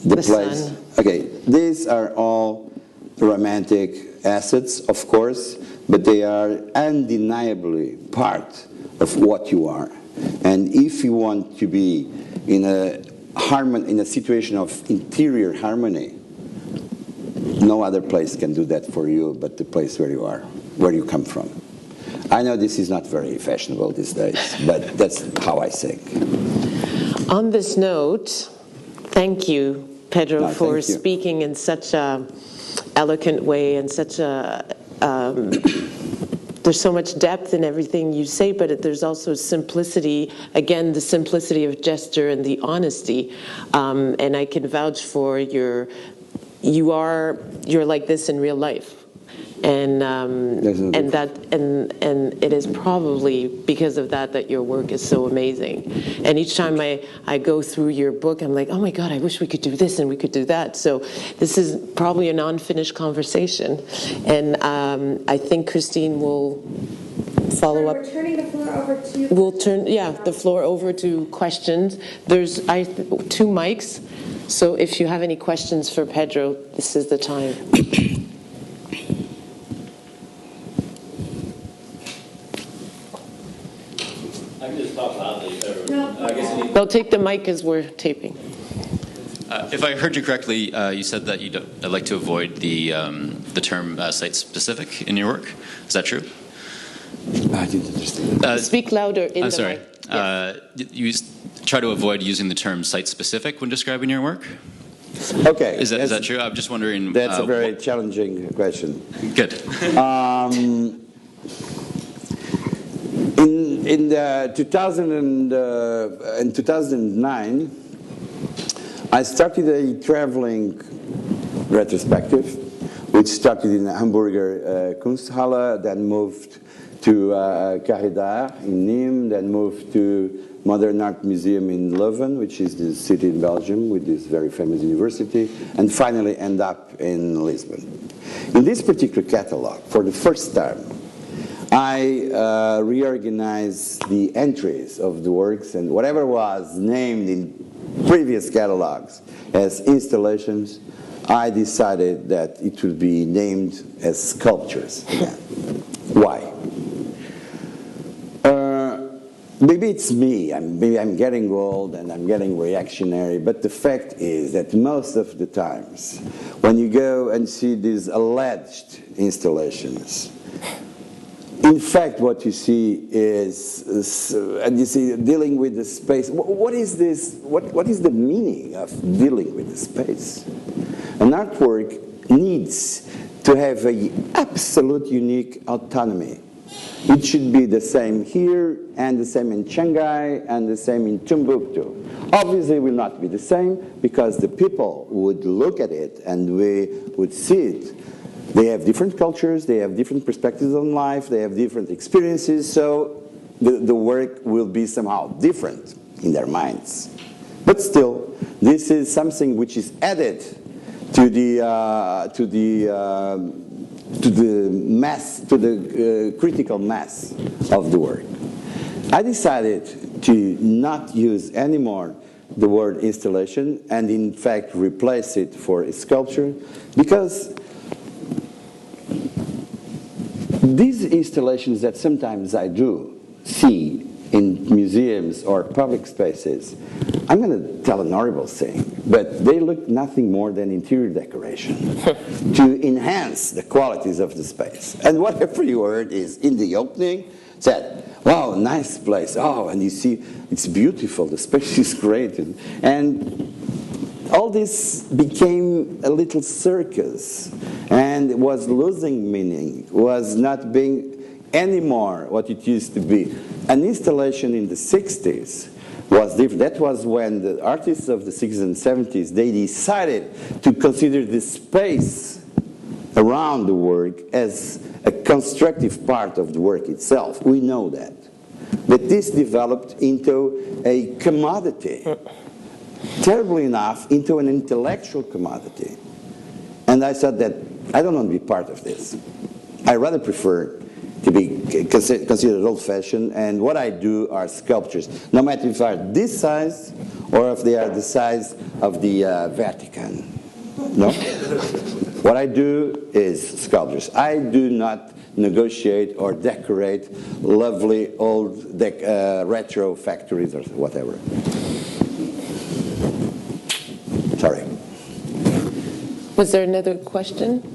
the place. Sun. Okay, these are all romantic assets, of course, but they are undeniably part of what you are. And if you want to be in a situation of interior harmony, no other place can do that for you but the place where you are, where you come from. I know this is not very fashionable these days, but that's how I think. On this note, thank you, Pedro, for speaking in such an eloquent way and such a... There's so much depth in everything you say, but there's also simplicity, again, the simplicity of gesture and the honesty. And I can vouch for you're like this in real life. and There's no and it is probably because of that your work is so amazing. And each time I go through your book, I'm like, oh my God, I wish we could do this and we could do that. So this is probably an unfinished conversation, and I think Christine will follow up. We're turning the floor over to... We'll turn, the floor over to questions. There's two mics, so if you have any questions for Pedro, this is the time. I can just talk loudly if everyone... I guess They'll take the mic as we're taping. if I heard you correctly, you said that you'd like to avoid the term site-specific in your work. Is that true? I didn't understand. Speak louder in the sorry. mic. Yes. You try to avoid using the term site-specific when describing your work? Okay. Is that true? I'm just wondering... That's a very challenging question. Good. In 2009, I started a traveling retrospective, which started in Hamburger Kunsthalle, then moved to Carré d'Art in Nîmes, then moved to Modern Art Museum in Leuven, which is the city in Belgium with this very famous university, and finally end up in Lisbon. In this particular catalog, for the first time, I reorganized the entries of the works, and whatever was named in previous catalogs as installations, I decided that it would be named as sculptures again. Why? Maybe it's me, maybe I'm getting old and I'm getting reactionary, but the fact is that most of the times when you go and see these alleged installations, in fact what you see is, and you see dealing with the space, what is this, what is the meaning of dealing with the space? An artwork needs to have an absolute unique autonomy. It should be the same here, and the same in Shanghai, and the same in Timbuktu. Obviously, it will not be the same, because the people would look at it, and we would see it. They have different cultures, they have different perspectives on life, they have different experiences, so the work will be somehow different in their minds. But still, this is something which is added to the critical mass of the work. I decided to not use anymore the word installation and in fact replace it for a sculpture, because these installations that sometimes I do see in museums or public spaces, I'm going to tell an horrible thing, but they look nothing more than interior decoration to enhance the qualities of the space. And whatever you heard is in the opening said, wow, nice place. Oh, and you see, it's beautiful. The space is great. And all this became a little circus, and it was losing meaning, was not being anymore what it used to be. An installation in the 60s was different. That was when the artists of the 60s and 70s, they decided to consider the space around the work as a constructive part of the work itself. We know that. But this developed into a commodity, terribly enough, into an intellectual commodity. And I said that I don't want to be part of this. I rather prefer to be considered old-fashioned, and what I do are sculptures, no matter if they are this size or if they are the size of the Vatican. No? What I do is sculptures. I do not negotiate or decorate lovely old retro factories or whatever. Sorry. Was there another question?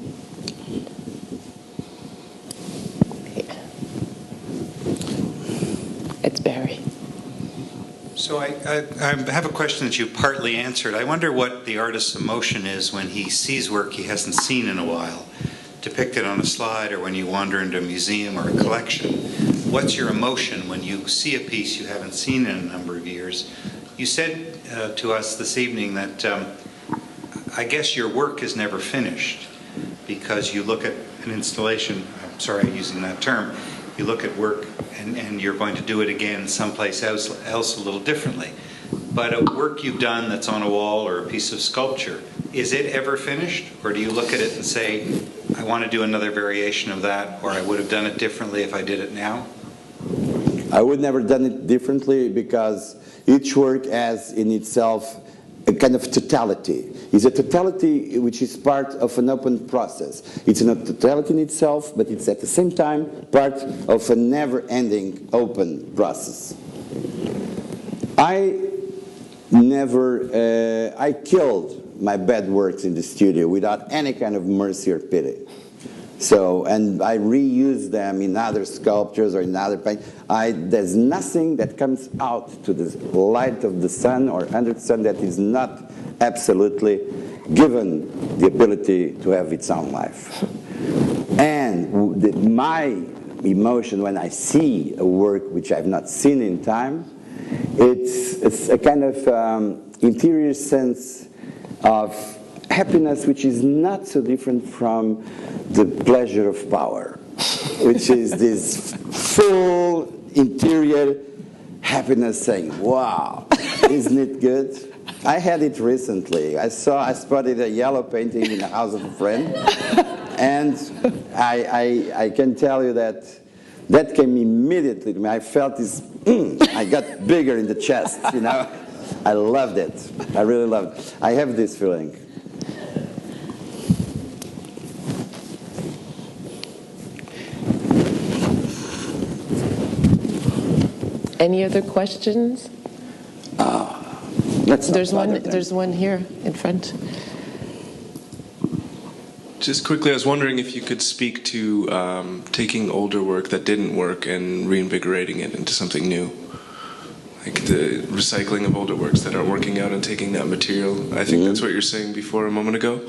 It's Barry. So I have a question that you partly answered. I wonder what the artist's emotion is when he sees work he hasn't seen in a while, depicted on a slide, or when you wander into a museum or a collection. What's your emotion when you see a piece you haven't seen in a number of years? You said to us this evening that I guess your work is never finished, because you look at an installation, I'm sorry I'm using that term, you look at work and you're going to do it again someplace else a little differently. But a work you've done that's on a wall or a piece of sculpture, is it ever finished? Or do you look at it and say, I want to do another variation of that, or I would have done it differently if I did it now? I would never done it differently because each work has in itself a kind of totality. It's a totality which is part of an open process. It's not totality in itself, but it's at the same time part of a never-ending open process. I killed my bad works in the studio without any kind of mercy or pity. So, and I reuse them in other sculptures or in other paintings. There's nothing that comes out to the light of the sun or under the sun that is not absolutely given the ability to have its own life. And my emotion when I see a work which I've not seen in time, it's a kind of interior sense of happiness which is not so different from the pleasure of power, which is this full interior happiness saying, wow, isn't it good? I had it recently. I spotted a yellow painting in the house of a friend, and I can tell you that came immediately to me. I felt this, I got bigger in the chest, you know. I loved it. I really loved it. I have this feeling. Any other questions? There's one here in front. Just quickly, I was wondering if you could speak to taking older work that didn't work and reinvigorating it into something new. Like the recycling of older works that aren't working out and taking that material. I think that's what you were saying before a moment ago.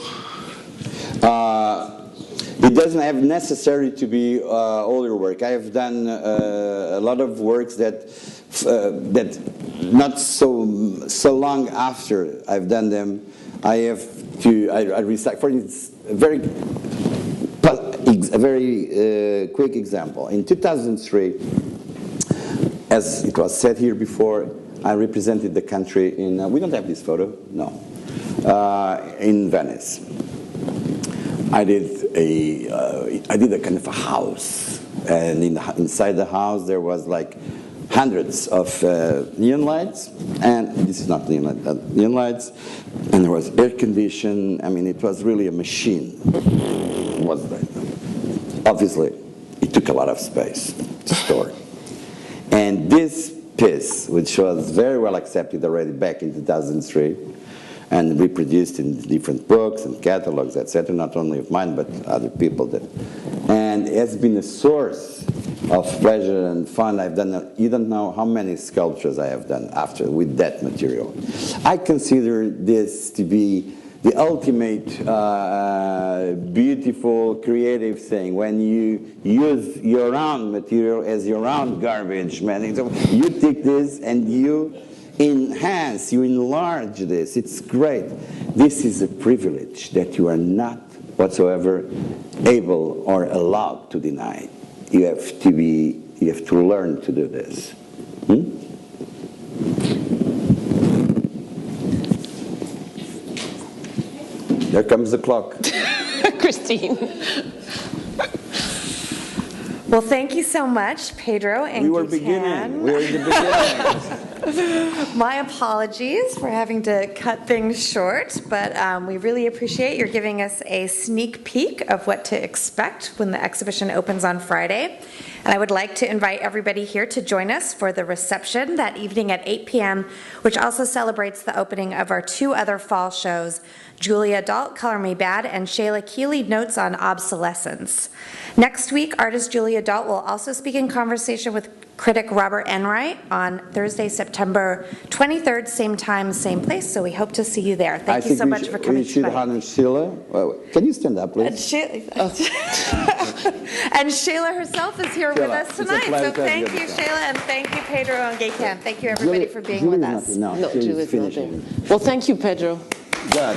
It doesn't have necessarily to be older work. I have done a lot of works that not so long after I've done them, I recycle. For instance, a very quick example. In 2003, as it was said here before, I represented the country in. We don't have this photo, no. In Venice. I did a kind of a house, and inside the house there was like hundreds of neon lights, and this is not neon lights, and there was air conditioning. I mean, it was really a machine. Obviously, it took a lot of space to store. And this piece, which was very well accepted already back in 2003, and reproduced in different books and catalogs, etc., not only of mine, but other people did. And it has been a source of pleasure and fun. I've done, you don't know how many sculptures I have done after with that material. I consider this to be the ultimate beautiful, creative thing, when you use your own material as your own garbage, man. So you take this and you enhance, you enlarge this. It's great. This is a privilege that you are not whatsoever able or allowed to deny. You have to learn to do this. There comes the clock. Christine. Well, thank you so much, Pedro and We were Gaëtane. beginning. We were in the beginning. My apologies for having to cut things short, but we really appreciate your giving us a sneak peek of what to expect when the exhibition opens on Friday. And I would like to invite everybody here to join us for the reception that evening at 8 p.m., which also celebrates the opening of our two other fall shows, Julia Dalt, Color Me Bad, and Shayla Keeley, Notes on Obsolescence. Next week, artist Julia Dalt will also speak in conversation with critic Robert Enright on Thursday, September 23rd, same time, same place, so we hope to see you there. Thank you so much for coming tonight. honor Sheila. Can you stand up, please? And Shayla herself is here with us tonight, so thank you, Shayla, and thank you, Pedro and Gaëtane. Thank you, everybody, for being with us. No, No, she's Julie's not there. finishing. Well, thank you, Pedro. Good.